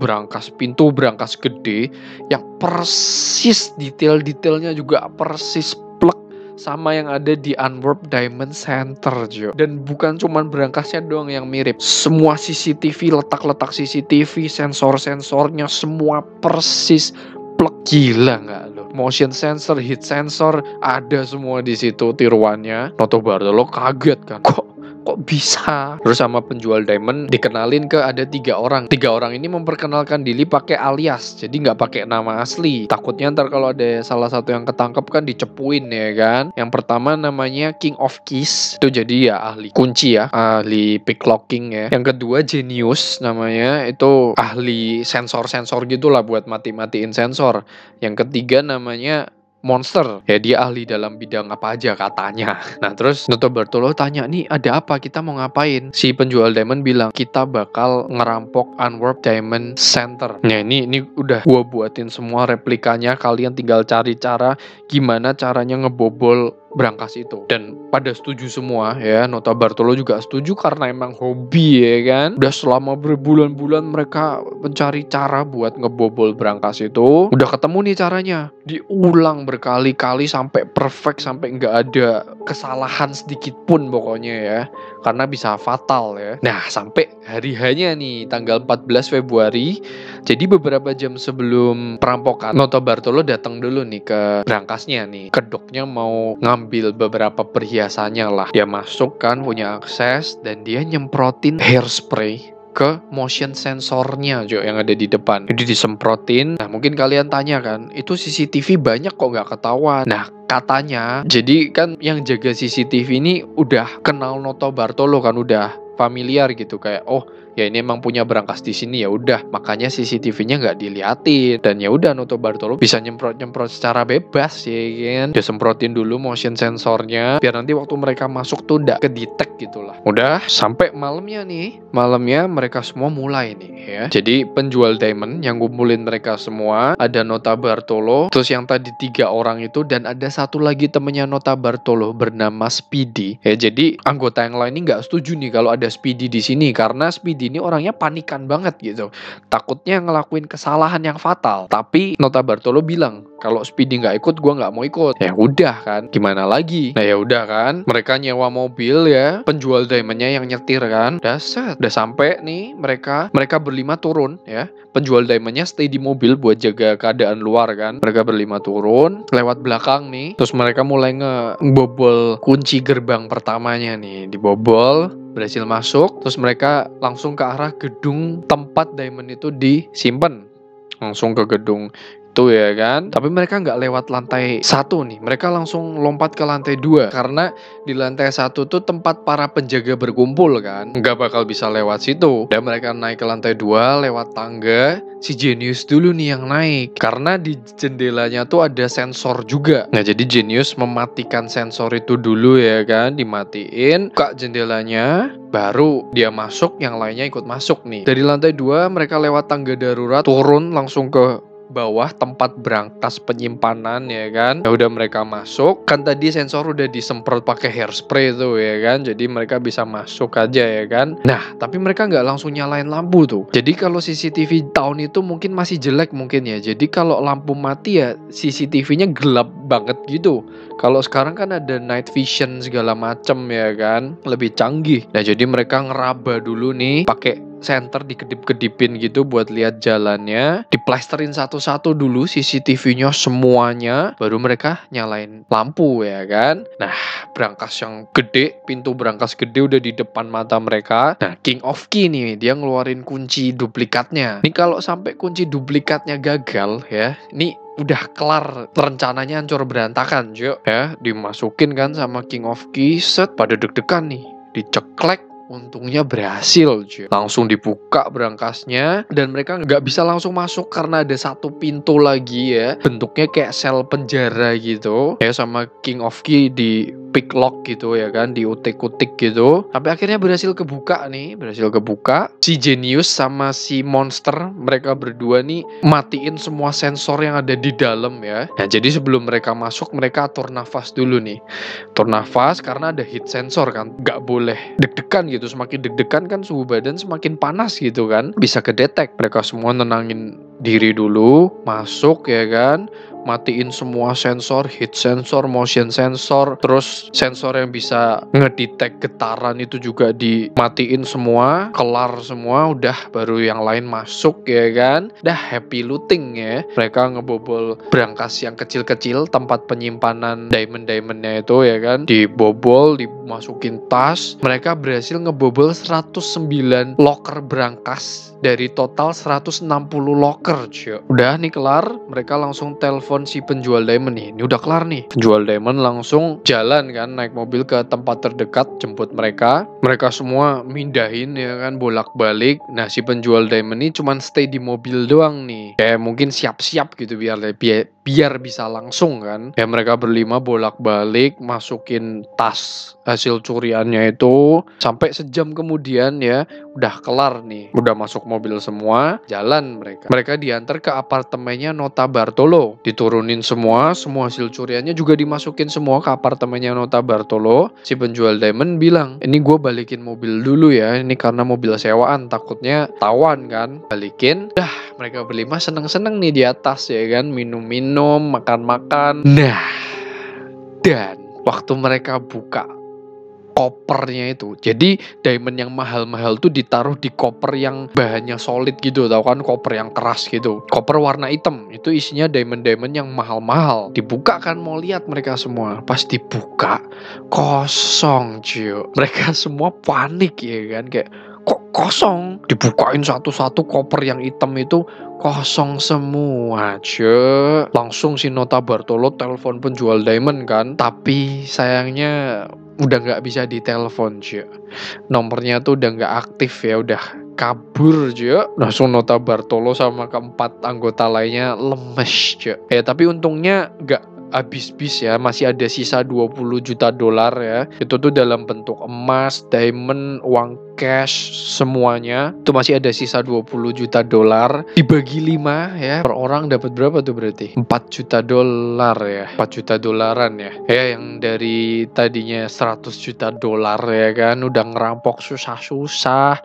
pintu berangkas gede yang persis, detail-detailnya juga persis plek sama yang ada di Antwerp Diamond Center, Jo. Dan bukan cuman berangkasnya doang yang mirip. Semua CCTV, letak-letak CCTV, sensor-sensornya semua persis plek. Gila nggak lo? Motion sensor, heat sensor, ada semua di situ tiruannya. Nota Bartolo kaget kan. Kok bisa? Terus sama penjual diamond dikenalin ke ada 3 orang. 3 orang ini memperkenalkan diri pakai alias, jadi nggak pakai nama asli. Takutnya ntar kalau ada salah satu yang ketangkep kan dicepuin ya kan. Yang pertama namanya King of Keys, itu jadi ya ahli kunci ya, ahli picklocking ya. Yang kedua Genius namanya, itu ahli sensor-sensor gitulah buat mati-matiin sensor. Yang ketiga namanya Monster, ya dia ahli dalam bidang apa aja katanya. Nah terus Nota Bartolo tanya, nih ada apa, kita mau ngapain? Si penjual diamond bilang, kita bakal ngerampok Antwerp Diamond Center. Nah ini udah gua buatin semua replikanya, kalian tinggal cari cara gimana caranya ngebobol berangkas itu. Dan pada setuju semua ya. Nota Bartolo juga setuju karena emang hobi ya kan. Udah selama berbulan-bulan mereka mencari cara buat ngebobol berangkas itu. Udah ketemu nih caranya. Diulang berkali-kali sampai perfect, sampai nggak ada kesalahan sedikit pun pokoknya ya. Karena bisa fatal ya. Nah sampai hari hanya nih tanggal 14 Februari. Jadi beberapa jam sebelum perampokan, Nota Bartolo datang dulu nih ke berangkasnya nih. Kedoknya mau ngambil beberapa perhiasannya lah. Dia masuk kan, punya akses, dan dia nyemprotin hairspray ke motion sensornya Jo yang ada di depan. Jadi disemprotin. Nah mungkin kalian tanya kan, itu CCTV banyak kok nggak ketahuan. Nah katanya, jadi kan yang jaga CCTV ini udah kenal Nota Bartolo kan, udah familiar gitu, kayak oh ya ini emang punya berangkas di sini, ya udah makanya CCTV-nya nggak diliatin. Dan ya udah Nota Bartolo bisa nyemprot secara bebas ya kan. Dia semprotin dulu motion sensornya biar nanti waktu mereka masuk tuh nggak kedetek gitulah. Udah sampai malamnya mereka semua mulai nih ya. Jadi penjual diamond yang ngumpulin mereka semua, ada Nota Bartolo, terus yang tadi 3 orang itu, dan ada satu lagi temennya Nota Bartolo bernama Speedy ya. Jadi anggota yang lain ini nggak setuju nih kalau ada Speedy di sini, karena Speedy Speedy ini orangnya panikan banget gitu, takutnya ngelakuin kesalahan yang fatal. Tapi Notarbartolo bilang kalau Speedy nggak ikut, gue nggak mau ikut. Ya udah kan, gimana lagi? Nah ya udah kan, mereka nyewa mobil ya, penjual diamondnya yang nyetir kan. Udah sampai nih mereka berlima turun ya. Penjual diamondnya stay di mobil buat jaga keadaan luar kan. Mereka berlima turun lewat belakang nih. Terus mereka mulai ngebobol kunci gerbang pertamanya nih, dibobol, berhasil masuk. Terus mereka langsung ke arah gedung tempat diamond itu disimpan, langsung ke gedung itu ya kan. Tapi mereka nggak lewat lantai 1 nih, mereka langsung lompat ke lantai 2 karena di lantai 1 tuh tempat para penjaga berkumpul kan, nggak bakal bisa lewat situ. Dan mereka naik ke lantai 2 lewat tangga. Si Genius dulu nih yang naik karena di jendelanya tuh ada sensor juga. Nah jadi Genius mematikan sensor itu dulu ya kan, dimatiin, buka jendelanya, baru dia masuk, yang lainnya ikut masuk nih. Dari lantai 2 mereka lewat tangga darurat turun langsung ke bawah tempat brankas penyimpanan ya kan. Ya udah mereka masuk kan, tadi sensor udah disemprot pakai hairspray tuh ya kan, jadi mereka bisa masuk aja ya kan. Nah tapi mereka nggak langsung nyalain lampu tuh. Jadi kalau CCTV tahun itu mungkin masih jelek mungkin ya, jadi kalau lampu mati ya CCTV-nya gelap banget gitu. Kalau sekarang kan ada night vision segala macem ya kan, lebih canggih. Nah jadi mereka ngeraba dulu nih pakai senter, dikedip-kedipin gitu buat lihat jalannya, diplesterin satu-satu dulu CCTV-nya semuanya, baru mereka nyalain lampu ya kan. Nah brankas yang gede, pintu brankas gede udah di depan mata mereka. Nah King of Key nih, dia ngeluarin kunci duplikatnya. Nih kalau sampai kunci duplikatnya gagal ya, nih udah kelar, rencananya hancur berantakan cuy ya. Dimasukin kan sama King of Key, set, pada deg-degan nih, diceklek. Untungnya berhasil cuy. Langsung dibuka brankasnya dan mereka nggak bisa langsung masuk karena ada satu pintu lagi ya, bentuknya kayak sel penjara gitu ya, sama King of Key di picklock gitu ya kan, diutik-utik gitu. Sampai akhirnya berhasil kebuka nih, si Genius sama si monster, mereka berdua nih matiin semua sensor yang ada di dalam ya. Nah jadi sebelum mereka masuk, mereka atur nafas dulu nih, atur nafas karena ada heat sensor kan, nggak boleh deg-degan gitu. Semakin deg-degan kan suhu badan semakin panas gitu kan, bisa kedetek. Mereka semua nenangin diri dulu, masuk ya kan, matiin semua sensor, heat sensor, motion sensor, terus sensor yang bisa ngedetect getaran itu juga dimatiin semua, kelar semua, udah baru yang lain masuk ya kan. Dah happy looting ya. Mereka ngebobol brankas yang kecil-kecil, tempat penyimpanan diamond-diamondnya itu ya kan, dibobol, dimasukin tas. Mereka berhasil ngebobol 109 locker brankas dari total 160 locker cuy. Udah nih kelar, mereka langsung telepon si penjual diamond nih. Ini udah kelar nih. Penjual diamond langsung jalan kan, naik mobil ke tempat terdekat jemput mereka. Mereka semua mindahin ya kan, bolak-balik. Nah si penjual diamond ini cuman stay di mobil doang nih, kayak mungkin siap-siap gitu biar bisa langsung kan. Ya mereka berlima bolak-balik masukin tas hasil curiannya itu. Sampai sejam kemudian ya udah kelar nih, udah masuk mobil semua, jalan mereka diantar ke apartemennya Notarbartolo, diturunin semua hasil curiannya juga dimasukin semua ke apartemennya Notarbartolo. Si penjual diamond bilang, ini gue balikin mobil dulu ya, ini karena mobil sewaan, takutnya tawan kan, balikin. Dah mereka berlima seneng-seneng nih di atas ya kan, minum-minum, makan-makan. Nah dan waktu mereka buka kopernya itu, jadi diamond yang mahal-mahal tuh ditaruh di koper yang bahannya solid gitu, tau kan, koper yang keras gitu, koper warna hitam, itu isinya diamond-diamond yang mahal-mahal. Dibuka kan, mau lihat mereka semua, pas dibuka kosong cuy. Mereka semua panik ya kan, kayak kok kosong. Dibukain satu-satu koper yang hitam itu kosong semua cuy. Langsung si Notarbartolo telepon penjual diamond kan, tapi sayangnya udah nggak bisa ditelepon cuy, nomornya tuh udah nggak aktif ya, udah kabur cuy. Langsung Notarbartolo sama keempat anggota lainnya lemes cuy ya. Tapi untungnya nggak habis-habis ya, masih ada sisa 20 juta dolar ya. Itu tuh dalam bentuk emas, diamond, uang cash, semuanya itu masih ada sisa 20 juta dolar. Dibagi 5 ya, per orang dapat berapa tuh berarti? 4 juta dolar ya, 4 juta dolaran ya. Ya yang dari tadinya 100 juta dolar ya kan, udah ngerampok susah-susah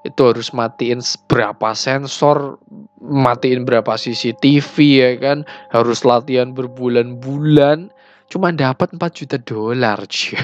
itu harus matiin berapa sensor, matiin berapa CCTV ya kan, harus latihan berbulan-bulan, cuma dapat 4 juta dolar cuy.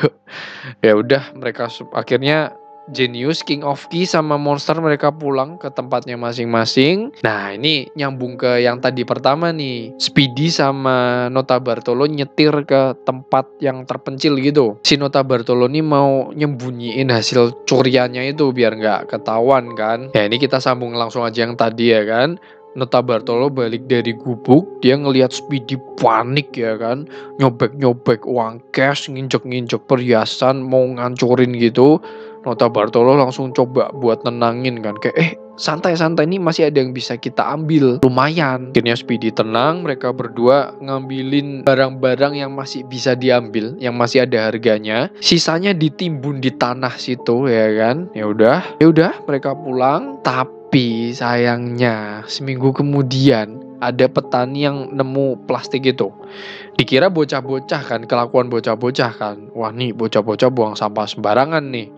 Ya udah, mereka akhirnya Genius, King of Key sama Monster mereka pulang ke tempatnya masing-masing. Nah, ini nyambung ke yang tadi pertama nih. Speedy sama Nota Bartolo nyetir ke tempat yang terpencil gitu. Si Nota Bartolo nih mau nyembunyiin hasil curiannya itu biar nggak ketahuan kan. Ya, ini kita sambung langsung aja yang tadi ya kan. Nota Bartolo balik dari gubuk, dia ngelihat Speedy panik ya kan, nyobek-nyobek uang cash, nginjek-nginjek perhiasan, mau ngancurin gitu. Nota Bartolo langsung coba buat nenangin kan, kayak santai-santai, nih masih ada yang bisa kita ambil, lumayan. Akhirnya Speedy tenang, mereka berdua ngambilin barang-barang yang masih bisa diambil, yang masih ada harganya, sisanya ditimbun di tanah situ ya kan. Ya udah mereka pulang. Tapi sayangnya seminggu kemudian ada petani yang nemu plastik itu. Dikira bocah-bocah kan, kelakuan bocah-bocah kan. Wah, nih bocah-bocah buang sampah sembarangan nih.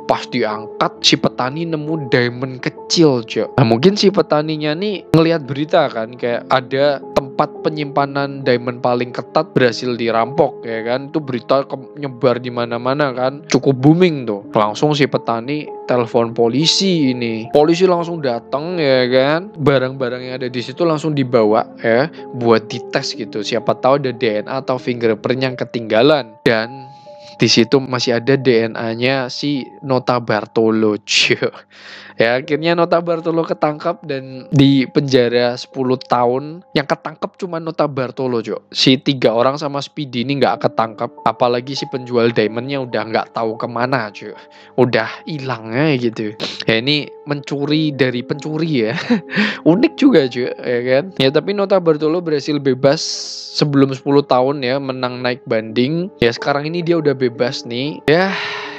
Pas diangkat, si petani nemu diamond kecil, Cok. Nah, mungkin si petaninya nih ngelihat berita kan, kayak ada tempat penyimpanan diamond paling ketat berhasil dirampok, ya kan. Itu berita nyebar di mana-mana kan, cukup booming tuh. Langsung si petani telepon polisi ini. Polisi langsung datang ya kan. Barang-barang yang ada di situ langsung dibawa ya buat dites gitu. Siapa tahu ada DNA atau fingerprint yang ketinggalan. Dan di situ masih ada DNA-nya si Nota Bartolo. Ya, akhirnya Nota Bartolo ketangkap dan di penjara 10 tahun. Yang ketangkap cuma Nota Bartolo, Cok. Si 3 orang sama Speedy ini nggak ketangkap. Apalagi si penjual diamondnya udah nggak tahu kemana, Cok. Udah hilangnya gitu. Ya, ini mencuri dari pencuri ya. Unik juga, Cok, ya kan. Ya, tapi Nota Bartolo berhasil bebas sebelum 10 tahun ya, menang naik banding. Ya, sekarang ini dia udah bebas nih. Ya,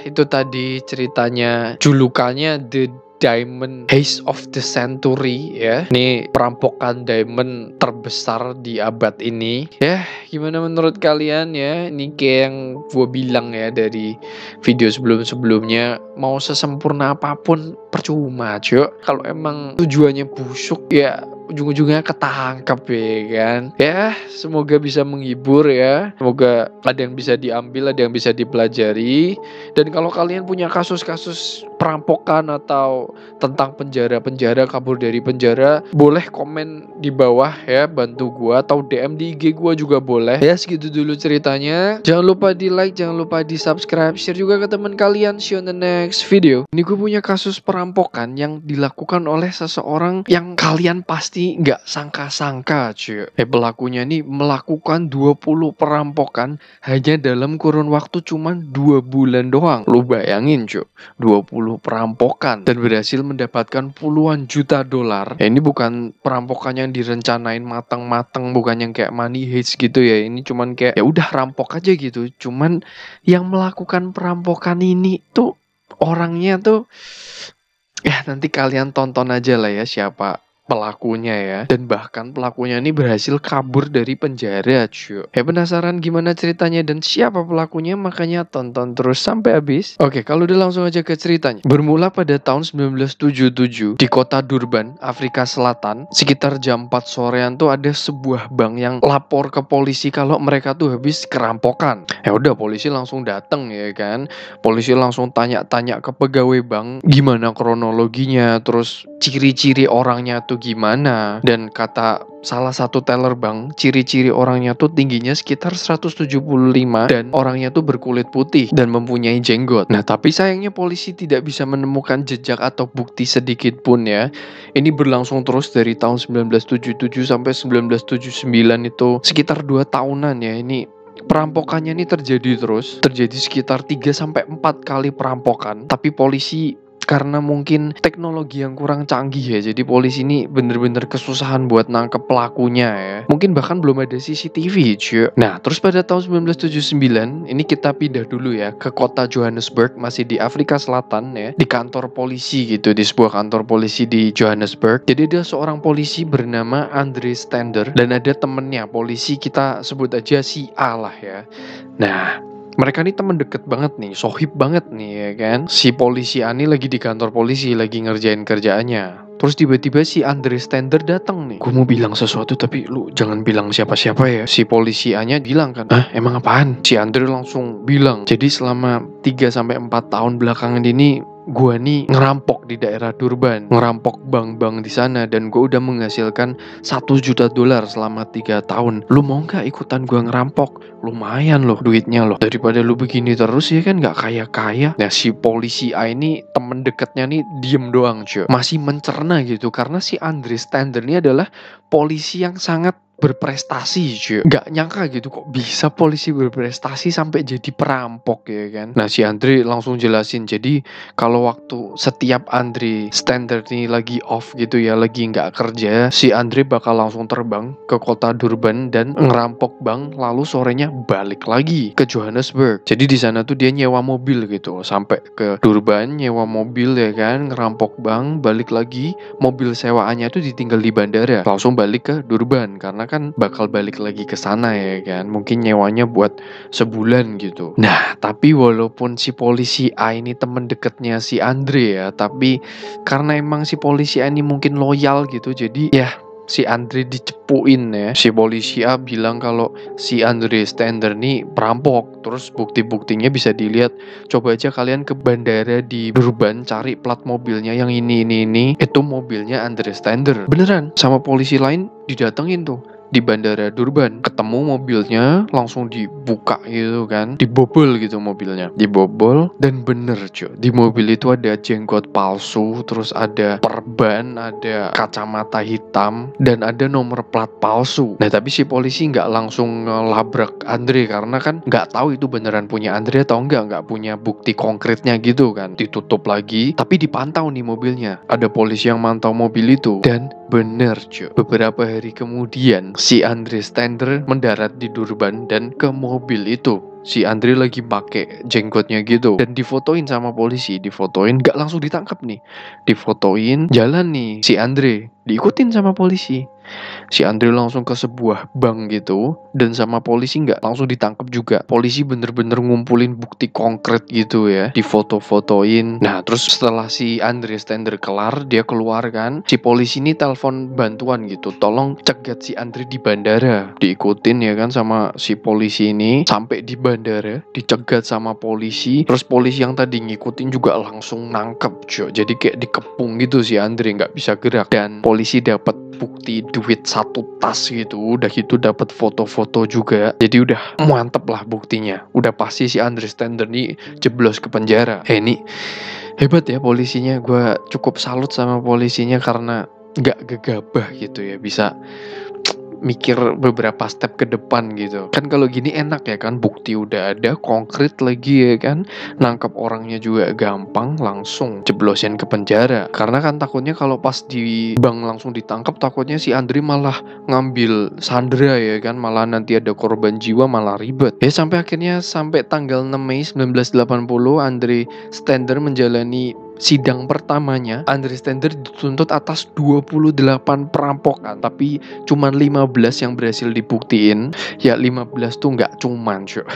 itu tadi ceritanya, julukannya The Diamond Heist of the Century ya. Ini perampokan diamond terbesar di abad ini. Ya, gimana menurut kalian ya? Ini kayak yang gue bilang ya dari video sebelum-sebelumnya, mau sesempurna apapun percuma, Cok. Kalau emang tujuannya busuk ya ujung-ujungnya ketangkap ya kan. Ya, semoga bisa menghibur ya. Semoga ada yang bisa diambil, ada yang bisa dipelajari. Dan kalau kalian punya kasus-kasus perampokan atau tentang penjara-penjara, kabur dari penjara, boleh komen di bawah ya, bantu gua, atau DM di IG gua juga boleh. Ya, segitu dulu ceritanya. Jangan lupa di like, jangan lupa di subscribe, share juga ke teman kalian. See you on the next video. Ini gue punya kasus perampokan yang dilakukan oleh seseorang yang kalian pasti nggak sangka-sangka, cuy. Pelakunya nih melakukan 20 perampokan hanya dalam kurun waktu cuman 2 bulan doang. Lu bayangin, cuy, 20 perampokan dan berhasil mendapatkan puluhan juta dolar. Ini bukan perampokan yang direncanain matang-matang, bukan yang kayak money heist gitu ya. Ini cuman kayak ya udah rampok aja gitu. Cuman yang melakukan perampokan ini tuh orangnya tuh ya nanti kalian tonton aja lah ya siapa pelakunya ya. Dan bahkan pelakunya ini berhasil kabur dari penjara, cuy. Penasaran gimana ceritanya dan siapa pelakunya? Makanya tonton terus sampai habis. Oke, kalau udah langsung aja ke ceritanya. Bermula pada tahun 1977 di kota Durban, Afrika Selatan, sekitar jam 4 sorean tuh ada sebuah bank yang lapor ke polisi kalau mereka tuh habis kerampokan. Ya udah, polisi langsung datang ya kan. Polisi langsung tanya-tanya ke pegawai bank gimana kronologinya, terus ciri-ciri orangnya tuh gimana. Dan kata salah satu teller bank, ciri-ciri orangnya tuh tingginya sekitar 175 dan orangnya tuh berkulit putih dan mempunyai jenggot. Nah, tapi sayangnya polisi tidak bisa menemukan jejak atau bukti sedikit pun ya. Ini berlangsung terus dari tahun 1977 sampai 1979, itu sekitar 2 tahunan ya. Ini perampokannya ini terjadi sekitar 3-4 kali perampokan. Tapi polisi karena mungkin teknologi yang kurang canggih ya, jadi polisi ini bener-bener kesusahan buat nangkep pelakunya ya. Mungkin bahkan belum ada CCTV, cuy. Nah, terus pada tahun 1979 ini kita pindah dulu ya ke kota Johannesburg, masih di Afrika Selatan ya, di kantor polisi gitu, di sebuah kantor polisi di Johannesburg. Jadi ada seorang polisi bernama Andre Stander dan ada temennya polisi, kita sebut aja si A lah ya. Nah, Mereka nih temen deket banget nih, sohib banget nih ya kan. Si polisi Ani lagi di kantor polisi, lagi ngerjain kerjaannya. Terus tiba-tiba si Andre Stender datang nih. Gue mau bilang sesuatu tapi lu jangan bilang siapa-siapa ya. Si polisi A-nya bilang kan, "Ah, emang apaan?" Si Andre langsung bilang, "Jadi selama 3 sampai 4 tahun belakangan ini gue nih ngerampok di daerah Durban, ngerampok bank-bank di sana, dan gue udah menghasilkan $1 juta selama 3 tahun. Lu mau nggak ikutan gue ngerampok? Lumayan loh duitnya loh. Daripada lu begini terus ya kan nggak kaya-kaya." Nah si polisi A ini temen deketnya nih diem doang cuy, masih mencerna gitu, karena si Andre Stander ini adalah polisi yang sangat berprestasi cuy. Gak nyangka gitu kok bisa polisi berprestasi sampai jadi perampok ya kan. Nah si Andre langsung jelasin, jadi kalau waktu setiap Andre Standard ini lagi off gitu ya, lagi nggak kerja, si Andre bakal langsung terbang ke kota Durban dan ngerampok bank, lalu sorenya balik lagi ke Johannesburg. Jadi di sana tuh dia nyewa mobil gitu, sampai ke Durban nyewa mobil ya kan, ngerampok bank, balik lagi, mobil sewaannya tuh ditinggal di bandara, langsung balik ke Durban karena kan bakal balik lagi ke sana ya kan, mungkin nyewanya buat sebulan gitu. Nah tapi walaupun si polisi A ini temen deketnya si Andre ya, tapi karena emang si polisi A ini mungkin loyal gitu, jadi ya si Andre dicepuin ya. Si polisi A bilang kalau si Andre Stander nih perampok. Terus bukti-buktinya bisa dilihat. Coba aja kalian ke bandara di Durban, cari plat mobilnya yang ini. Itu mobilnya Andre Stander. Beneran, sama polisi lain didatengin tuh di bandara Durban, ketemu mobilnya, langsung dibuka gitu kan, dibobol gitu mobilnya, dibobol. Dan bener cuy, di mobil itu ada jenggot palsu, terus ada perban, ada kacamata hitam, dan ada nomor plat palsu. Nah tapi si polisi nggak langsung ngelabrak Andre karena kan nggak tahu itu beneran punya Andre atau nggak punya bukti konkretnya gitu kan. Ditutup lagi, tapi dipantau nih mobilnya, ada polisi yang mantau mobil itu. Dan bener cuy, beberapa hari kemudian si Andre Stander mendarat di Durban, dan ke mobil itu si Andre lagi pakai jenggotnya gitu, dan difotoin sama polisi, difotoin, gak langsung ditangkap nih, difotoin jalan nih si Andre, diikutin sama polisi. Si Andre langsung ke sebuah bank gitu, dan sama polisi nggak langsung ditangkap juga. Polisi bener-bener ngumpulin bukti konkret gitu ya, difoto-fotoin. Nah terus setelah si Andre Stander kelar, dia keluar kan, si polisi ini telepon bantuan gitu, tolong cegat si Andre di bandara. Diikutin ya kan sama si polisi ini sampai di bandara, dicegat sama polisi. Terus polisi yang tadi ngikutin juga langsung nangkep cuy. Jadi kayak dikepung gitu si Andre, nggak bisa gerak. Dan polisi dapat bukti duit 1 tas gitu, udah gitu dapat foto-foto juga. Jadi udah mantep lah buktinya, udah pasti si Andre Stander nih jeblos ke penjara. Ini hebat ya polisinya, gue cukup salut sama polisinya karena nggak gegabah gitu ya, bisa mikir beberapa step ke depan gitu kan. Kalau gini enak ya kan, bukti udah ada konkret lagi ya kan, nangkep orangnya juga gampang, langsung jeblosin ke penjara. Karena kan takutnya kalau pas di bank langsung ditangkap, takutnya si Andre malah ngambil sandera ya kan, malah nanti ada korban jiwa, malah ribet ya. Sampai akhirnya sampai tanggal 6 Mei 1980 Andre Stander menjalani sidang pertamanya. Andre Stander dituntut atas 28 perampokan, tapi cuman 15 yang berhasil dibuktiin. Ya 15 tuh nggak cuman cuy,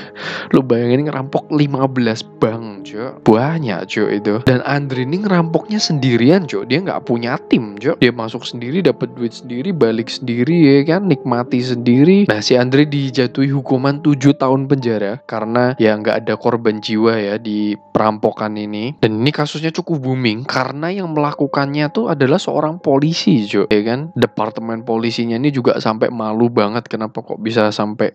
lu bayangin ngerampok 15 bank cuy, banyak cuy itu. Dan Andre ini ngerampoknya sendirian cuy, dia nggak punya tim cuy, dia masuk sendiri, dapat duit sendiri, balik sendiri ya kan, nikmati sendiri. Nah si Andre dijatuhi hukuman 7 tahun penjara karena ya nggak ada korban jiwa ya di perampokan ini. Dan ini kasusnya cukup booming karena yang melakukannya tuh adalah seorang polisi cuy ya kan. Departemen polisinya ini juga sampai malu banget, kenapa kok bisa sampai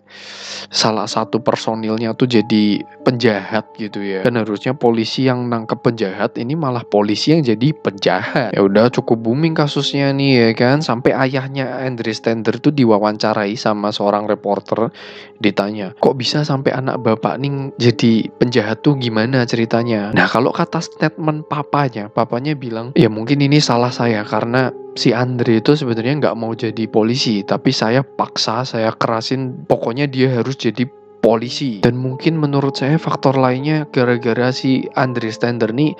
salah satu personilnya tuh jadi penjahat gitu ya. Dan harusnya polisi yang nangkep penjahat, ini malah polisi yang jadi penjahat. Ya udah cukup booming kasusnya nih ya kan, sampai ayahnya Andre Stander tuh diwawancarai sama seorang reporter, ditanya, kok bisa sampai anak bapak nih jadi penjahat tuh, gimana ceritanya? Nah kalau kata statement papanya bilang, ya mungkin ini salah saya karena si Andre itu sebenarnya nggak mau jadi polisi, tapi saya paksa, saya kerasin, pokoknya dia harus jadi polisi. Dan mungkin menurut saya faktor lainnya gara-gara si Andre Stander nih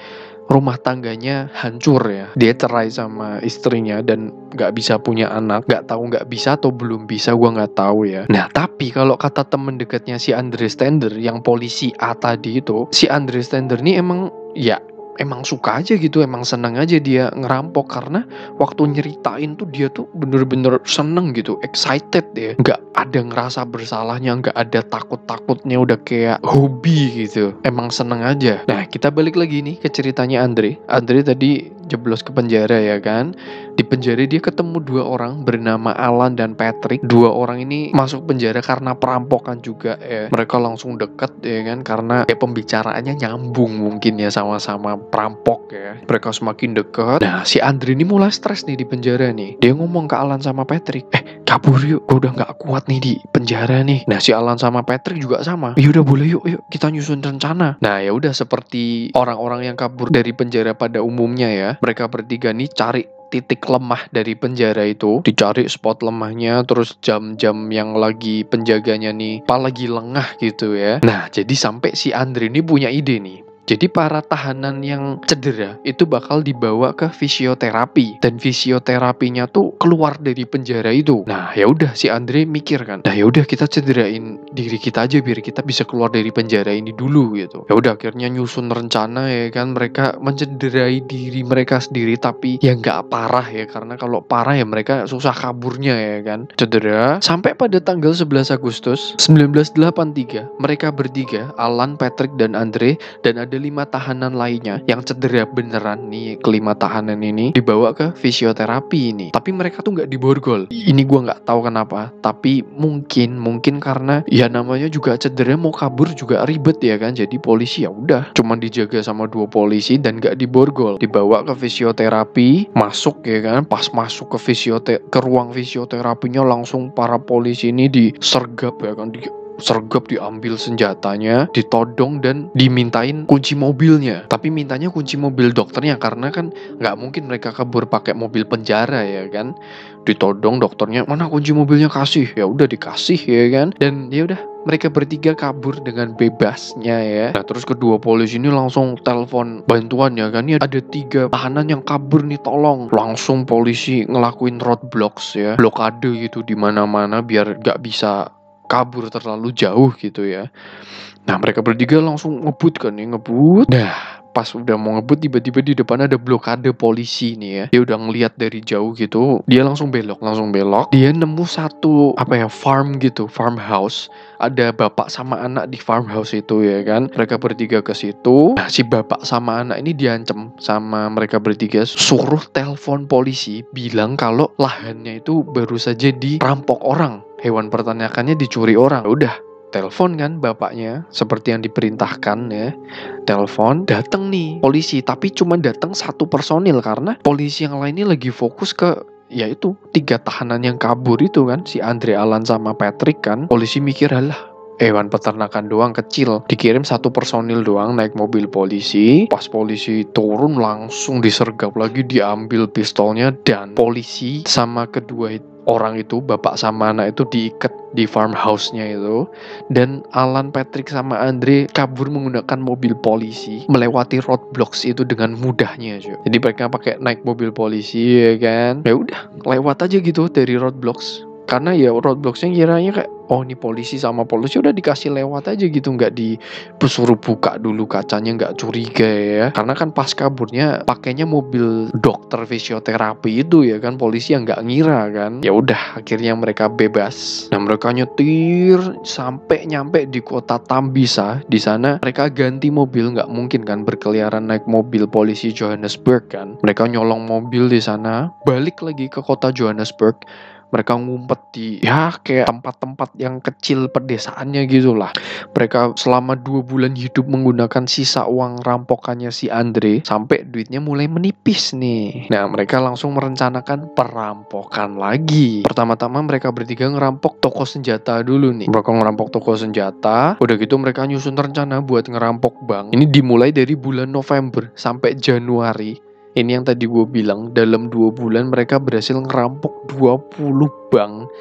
rumah tangganya hancur ya. Dia cerai sama istrinya dan nggak bisa punya anak. Nggak tahu nggak bisa atau belum bisa, gue nggak tahu ya. Nah tapi kalau kata temen dekatnya si Andre Stender yang polisi A tadi itu, si Andre Stender ini emang suka aja gitu, emang seneng aja dia ngerampok karena waktu nyeritain tuh dia tuh bener-bener seneng gitu, excited ya, nggak ada ngerasa bersalahnya, nggak ada takut-takutnya, udah kayak hobi gitu, emang seneng aja. Nah kita balik lagi nih ke ceritanya Andre. Andre tadi jeblos ke penjara ya kan. Di penjara dia ketemu dua orang bernama Alan dan Patrick. Dua orang ini masuk penjara karena perampokan juga ya. Mereka langsung deket ya kan, karena ya pembicaraannya nyambung mungkin ya, sama-sama perampok ya. Mereka semakin dekat. Nah si Andre ini mulai stres nih di penjara nih. Dia ngomong ke Alan sama Patrick, kabur yuk, gue udah gak kuat nih di penjara nih. Nah si Alan sama Patrick juga sama, ya udah boleh yuk kita nyusun rencana. Nah ya udah, seperti orang-orang yang kabur dari penjara pada umumnya ya, mereka bertiga nih cari titik lemah dari penjara itu, dicari spot lemahnya, terus jam-jam yang lagi penjaganya nih lagi lengah gitu ya. Nah jadi sampai si Andre ini punya ide nih. Jadi para tahanan yang cedera itu bakal dibawa ke fisioterapi, dan fisioterapinya tuh keluar dari penjara itu. Nah ya udah, si Andre mikir kan, nah ya udah kita cederain diri kita aja biar kita bisa keluar dari penjara ini dulu gitu. Ya udah akhirnya nyusun rencana ya kan, mereka mencederai diri mereka sendiri tapi ya nggak parah ya, karena kalau parah ya mereka susah kaburnya ya kan. Cedera sampai pada tanggal 11 Agustus 1983 mereka bertiga, Alan, Patrick dan Andre, dan ada 5 tahanan lainnya yang cedera beneran nih. Kelima tahanan ini dibawa ke fisioterapi ini, tapi mereka tuh nggak diborgol. Ini gue nggak tahu kenapa, tapi mungkin karena ya namanya juga cedera, mau kabur juga ribet ya kan. Jadi polisi ya udah cuma dijaga sama 2 polisi dan nggak diborgol, dibawa ke fisioterapi. Masuk ya kan, pas masuk ke ruang fisioterapinya langsung para polisi ini disergap ya kan, diambil senjatanya, ditodong dan dimintain kunci mobilnya. Tapi mintanya kunci mobil dokternya karena kan nggak mungkin mereka kabur pakai mobil penjara ya kan. Ditodong dokternya, mana kunci mobilnya, kasih. Ya udah dikasih ya kan. Dan ya udah mereka bertiga kabur dengan bebasnya ya. Nah terus kedua polisi ini langsung telepon bantuan ya kan. Ini ada 3 tahanan yang kabur nih, tolong. Langsung polisi ngelakuin roadblocks ya, blokade gitu di mana-mana biar nggak bisa kabur terlalu jauh gitu ya. Nah mereka bertiga langsung ngebut kan nih, ngebut. Nah pas udah mau ngebut tiba-tiba di depan ada blokade polisi nih ya. Dia udah ngeliat dari jauh gitu, dia langsung belok. Dia nemu satu farm gitu, farmhouse. Ada bapak sama anak di farmhouse itu ya kan. Mereka bertiga ke situ. Nah si bapak sama anak ini diancam sama mereka bertiga, suruh telepon polisi bilang kalau lahannya itu baru saja dirampok orang, hewan pertanakannya dicuri orang. Udah telepon kan bapaknya seperti yang diperintahkan ya. Telepon, datang nih polisi, tapi cuma datang 1 personil karena polisi yang lain ini lagi fokus ke yaitu 3 tahanan yang kabur itu kan, si Andre, Alan sama Patrick kan. Polisi mikir, halah hewan peternakan doang kecil, dikirim 1 personil doang naik mobil polisi. Pas polisi turun langsung disergap lagi, diambil pistolnya, dan polisi sama kedua orang itu, bapak sama anak itu, diikat di farmhouse-nya itu. Dan Alan, Patrick sama Andre kabur menggunakan mobil polisi, melewati roadblocks itu dengan mudahnya cuy. Jadi mereka pakai naik mobil polisi ya kan. Ya udah lewat aja gitu dari roadblocks. Karena ya roadblocksnya kiranya kayak, oh ini polisi sama polisi udah dikasih lewat aja gitu, nggak disuruh buka dulu kacanya, nggak curiga ya. Karena kan pas kaburnya pakainya mobil dokter fisioterapi itu ya kan, polisi yang nggak ngira kan. Ya udah akhirnya mereka bebas. Nah mereka nyetir sampai nyampe di kota Tambisa. Di sana mereka ganti mobil, nggak mungkin kan berkeliaran naik mobil polisi Johannesburg kan. Mereka nyolong mobil di sana, balik lagi ke kota Johannesburg. Mereka ngumpet di kayak tempat-tempat yang kecil pedesaannya gitu lah. Mereka selama 2 bulan hidup menggunakan sisa uang rampokannya si Andre sampai duitnya mulai menipis nih. Nah mereka langsung merencanakan perampokan lagi. Pertama-tama mereka bertiga ngerampok toko senjata dulu nih. Mereka ngerampok toko senjata. Udah gitu mereka nyusun rencana buat ngerampok bank. Ini dimulai dari bulan November sampai Januari. Ini yang tadi gue bilang, dalam 2 bulan mereka berhasil ngerampok 20 bank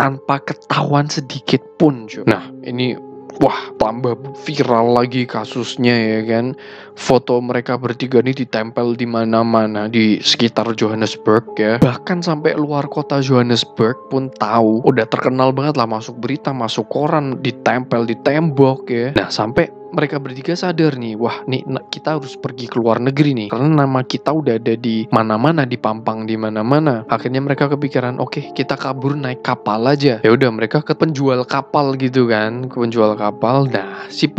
tanpa ketahuan sedikit pun cuy. Nah ini wah tambah viral lagi kasusnya ya kan. Foto mereka bertiga nih ditempel di mana-mana di sekitar Johannesburg ya. Bahkan sampai luar kota Johannesburg pun tahu. Udah terkenal banget lah, masuk berita, masuk koran, ditempel di tembok ya. Nah, sampai mereka bertiga sadar nih, wah nih kita harus pergi ke luar negeri nih, karena nama kita udah ada di mana-mana, dipampang di mana-mana. Akhirnya mereka kepikiran, oke, kita kabur naik kapal aja. Ya udah, mereka ke penjual kapal gitu kan, ke penjual kapal. Nah, si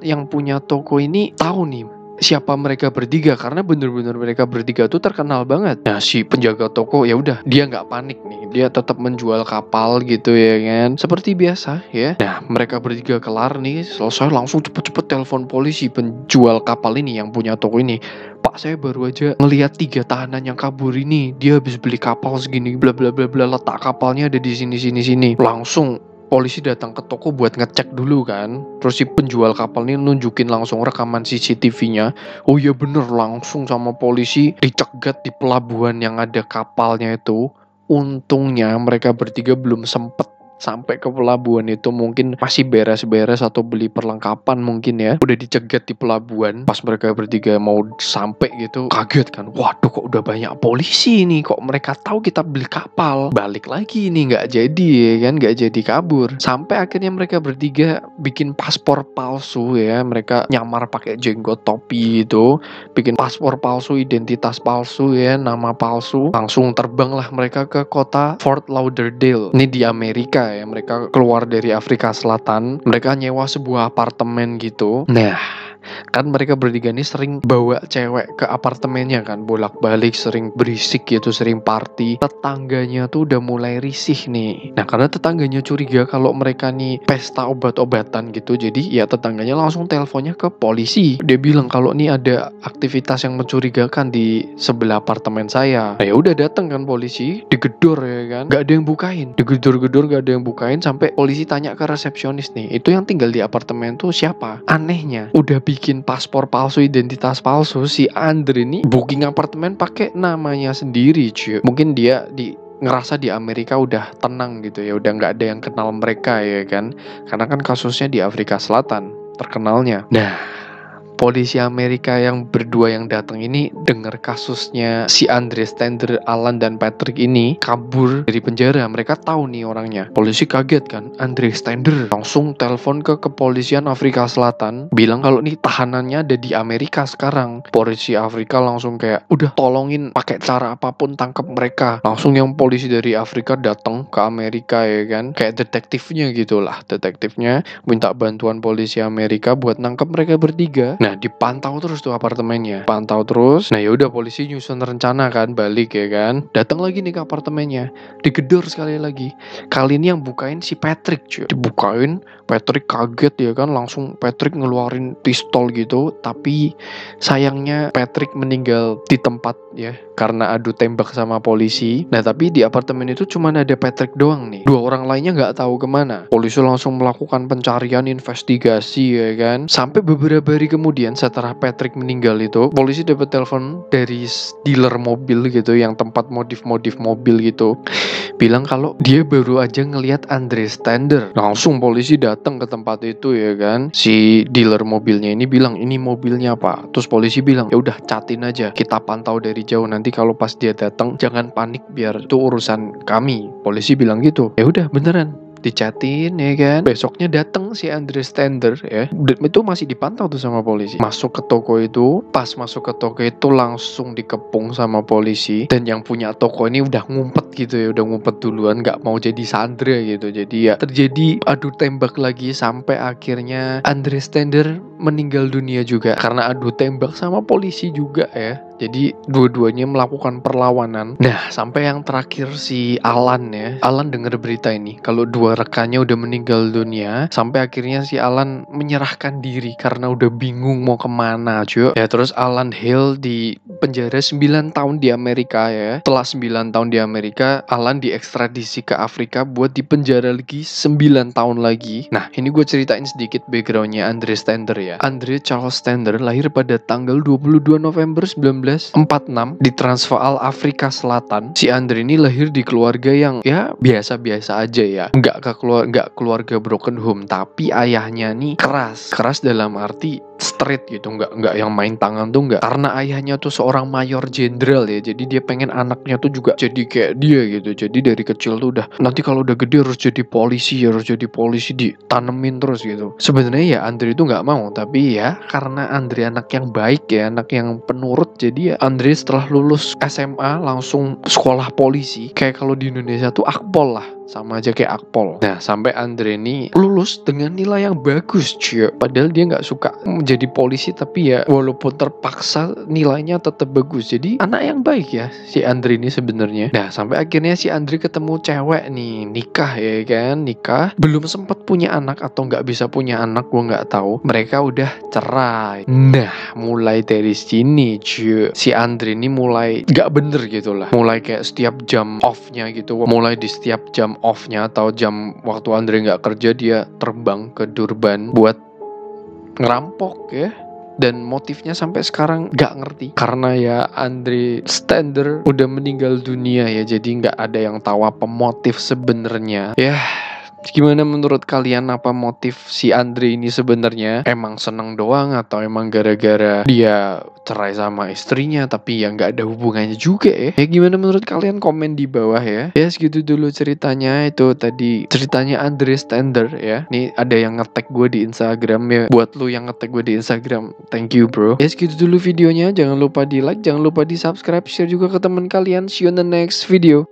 yang punya toko ini tahu nih siapa mereka bertiga, karena bener-bener mereka bertiga tuh terkenal banget. Nah, si penjaga toko ya udah, dia nggak panik nih, dia tetap menjual kapal gitu ya kan, seperti biasa ya. Nah, mereka bertiga kelar nih, selesai langsung cepet-cepet telepon polisi. Penjual kapal ini yang punya toko ini, Pak, saya baru aja ngelihat 3 tahanan yang kabur ini, dia habis beli kapal segini, bla bla bla bla, letak kapalnya ada di sini. Langsung polisi datang ke toko buat ngecek dulu kan. Terus si penjual kapal ini nunjukin langsung rekaman CCTV-nya. Oh iya bener, langsung sama polisi dicegat di pelabuhan yang ada kapalnya itu. Untungnya mereka bertiga belum sempet sampai ke pelabuhan itu, mungkin masih beres-beres atau beli perlengkapan mungkin ya. Udah dicegat di pelabuhan. Pas mereka bertiga mau sampai gitu, kaget kan. Waduh, kok udah banyak polisi nih, kok mereka tahu kita beli kapal. Balik lagi nih, nggak jadi ya kan, nggak jadi kabur. Sampai akhirnya mereka bertiga bikin paspor palsu ya. Mereka nyamar pakai jenggot topi itu, bikin paspor palsu, identitas palsu ya, nama palsu. Langsung terbanglah mereka ke kota Fort Lauderdale. Ini di Amerika ya. Mereka keluar dari Afrika Selatan, mereka nyewa sebuah apartemen gitu. Nah, kan mereka bertiga nih sering bawa cewek ke apartemennya kan, bolak-balik, sering berisik gitu, sering party. Tetangganya tuh udah mulai risih nih. Nah, karena tetangganya curiga kalau mereka nih pesta obat-obatan gitu, jadi ya tetangganya langsung teleponnya ke polisi. Dia bilang kalau nih ada aktivitas yang mencurigakan di sebelah apartemen saya. Nah, ya udah datang kan polisi, digedor ya kan, nggak ada yang bukain, digedor-gedor nggak ada yang bukain. Sampai polisi tanya ke resepsionis nih, itu yang tinggal di apartemen tuh siapa? Anehnya, udah bikin paspor palsu, identitas palsu, si Andre nih booking apartemen pakai namanya sendiri cuy. Mungkin dia ngerasa di Amerika udah tenang gitu ya, udah nggak ada yang kenal mereka ya kan, karena kan kasusnya di Afrika Selatan terkenalnya. Nah, polisi Amerika yang berdua yang datang ini dengar kasusnya si Andre Stender, Alan dan Patrick ini kabur dari penjara. Mereka tahu nih orangnya. Polisi kaget kan, Andre Stender langsung telepon ke kepolisian Afrika Selatan, bilang kalau nih tahanannya ada di Amerika sekarang. Polisi Afrika langsung kayak, udah tolongin pakai cara apapun tangkap mereka. Langsung yang polisi dari Afrika datang ke Amerika ya kan, kayak detektifnya gitulah. Detektifnya minta bantuan polisi Amerika buat nangkep mereka bertiga. Nah, dipantau terus tuh apartemennya, pantau terus. Nah, yaudah polisi nyusun rencana kan, balik ya kan, datang lagi nih ke apartemennya, digedor sekali lagi. Kali ini yang bukain si Patrick cuy. Dibukain, Patrick kaget ya kan, langsung Patrick ngeluarin pistol gitu. Tapi sayangnya Patrick meninggal di tempat ya, karena adu tembak sama polisi. Nah, tapi di apartemen itu cuma ada Patrick doang nih. 2 orang lainnya nggak tahu kemana. Polisi langsung melakukan pencarian, investigasi ya kan. Sampai beberapa hari kemudian setelah Patrick meninggal itu, polisi dapat telepon dari dealer mobil gitu, yang tempat modif-modif mobil gitu, bilang kalau dia baru aja ngelihat Andre Stender. Langsung polisi datang ke tempat itu ya kan. Si dealer mobilnya ini bilang, ini mobilnya Pak. Terus polisi bilang, ya udah catin aja, kita pantau dari jauh, nanti kalau pas dia datang jangan panik, biar itu urusan kami. Polisi bilang gitu. Ya udah beneran dicatin ya kan. Besoknya datang si Andre Stender ya, itu masih dipantau tuh sama polisi. Masuk ke toko itu, pas masuk ke toko itu langsung dikepung sama polisi. Dan yang punya toko ini udah ngumpet gitu ya, udah ngumpet duluan, nggak mau jadi sandera gitu. Jadi ya terjadi adu tembak lagi, sampai akhirnya Andre Stender meninggal dunia juga karena adu tembak sama polisi juga ya. Jadi dua-duanya melakukan perlawanan. Nah, sampai yang terakhir si Alan ya. Alan dengar berita ini kalau 2 rekannya udah meninggal dunia. Sampai akhirnya si Alan menyerahkan diri karena udah bingung mau kemana cuy. Ya terus Alan Hale di penjara 9 tahun di Amerika ya. Setelah 9 tahun di Amerika, Alan diekstradisi ke Afrika buat dipenjara lagi 9 tahun lagi. Nah, ini gue ceritain sedikit backgroundnya Andre Stender ya. Andre Charles Stender lahir pada tanggal 22 November 19 1946 di Transvaal, Afrika Selatan. Si Andre ini lahir di keluarga yang ya biasa-biasa aja ya, nggak keluarga broken home, tapi ayahnya nih keras dalam arti straight gitu, nggak yang main tangan tuh nggak, karena ayahnya tuh seorang mayor jenderal ya, jadi dia pengen anaknya tuh juga jadi kayak dia gitu. Jadi dari kecil tuh udah, nanti kalau udah gede harus jadi polisi, ditanemin terus gitu. Sebenarnya ya Andre itu nggak mau, tapi ya karena Andre anak yang baik ya, anak yang penurut, jadi ya Andre setelah lulus SMA langsung sekolah polisi. Kayak kalau di Indonesia tuh akpol lah, sama aja kayak akpol. Nah, sampai Andre ini lulus dengan nilai yang bagus cuy, padahal dia nggak suka jadi polisi, tapi ya walaupun terpaksa nilainya tetap bagus. Jadi anak yang baik ya si Andre ini sebenarnya. Nah, sampai akhirnya si Andre ketemu cewek nih, nikah ya kan, nikah, belum sempat punya anak atau nggak bisa punya anak, gue nggak tahu, mereka udah cerai. Nah, mulai dari sini cuy, si Andre ini mulai nggak bener gitu lah, mulai kayak setiap jam off-nya gitu, mulai di setiap jam off-nya atau jam waktu Andre nggak kerja, dia terbang ke Durban buat ngerampok ya. Dan motifnya sampai sekarang nggak ngerti, karena ya Andre Stander udah meninggal dunia ya, jadi nggak ada yang tahu apa motif sebenarnya ya. Gimana menurut kalian, apa motif si Andre ini sebenarnya? Emang seneng doang atau emang gara-gara dia cerai sama istrinya tapi ya nggak ada hubungannya juga ya? Ya gimana menurut kalian, komen di bawah ya. Ya segitu dulu ceritanya, itu tadi ceritanya Andre Stander ya. Nih ada yang nge-tag gue di Instagram ya. Buat lu yang nge-tag gue di Instagram, thank you bro. Ya segitu dulu videonya, jangan lupa di like, jangan lupa di subscribe, share juga ke teman kalian. See you on the next video.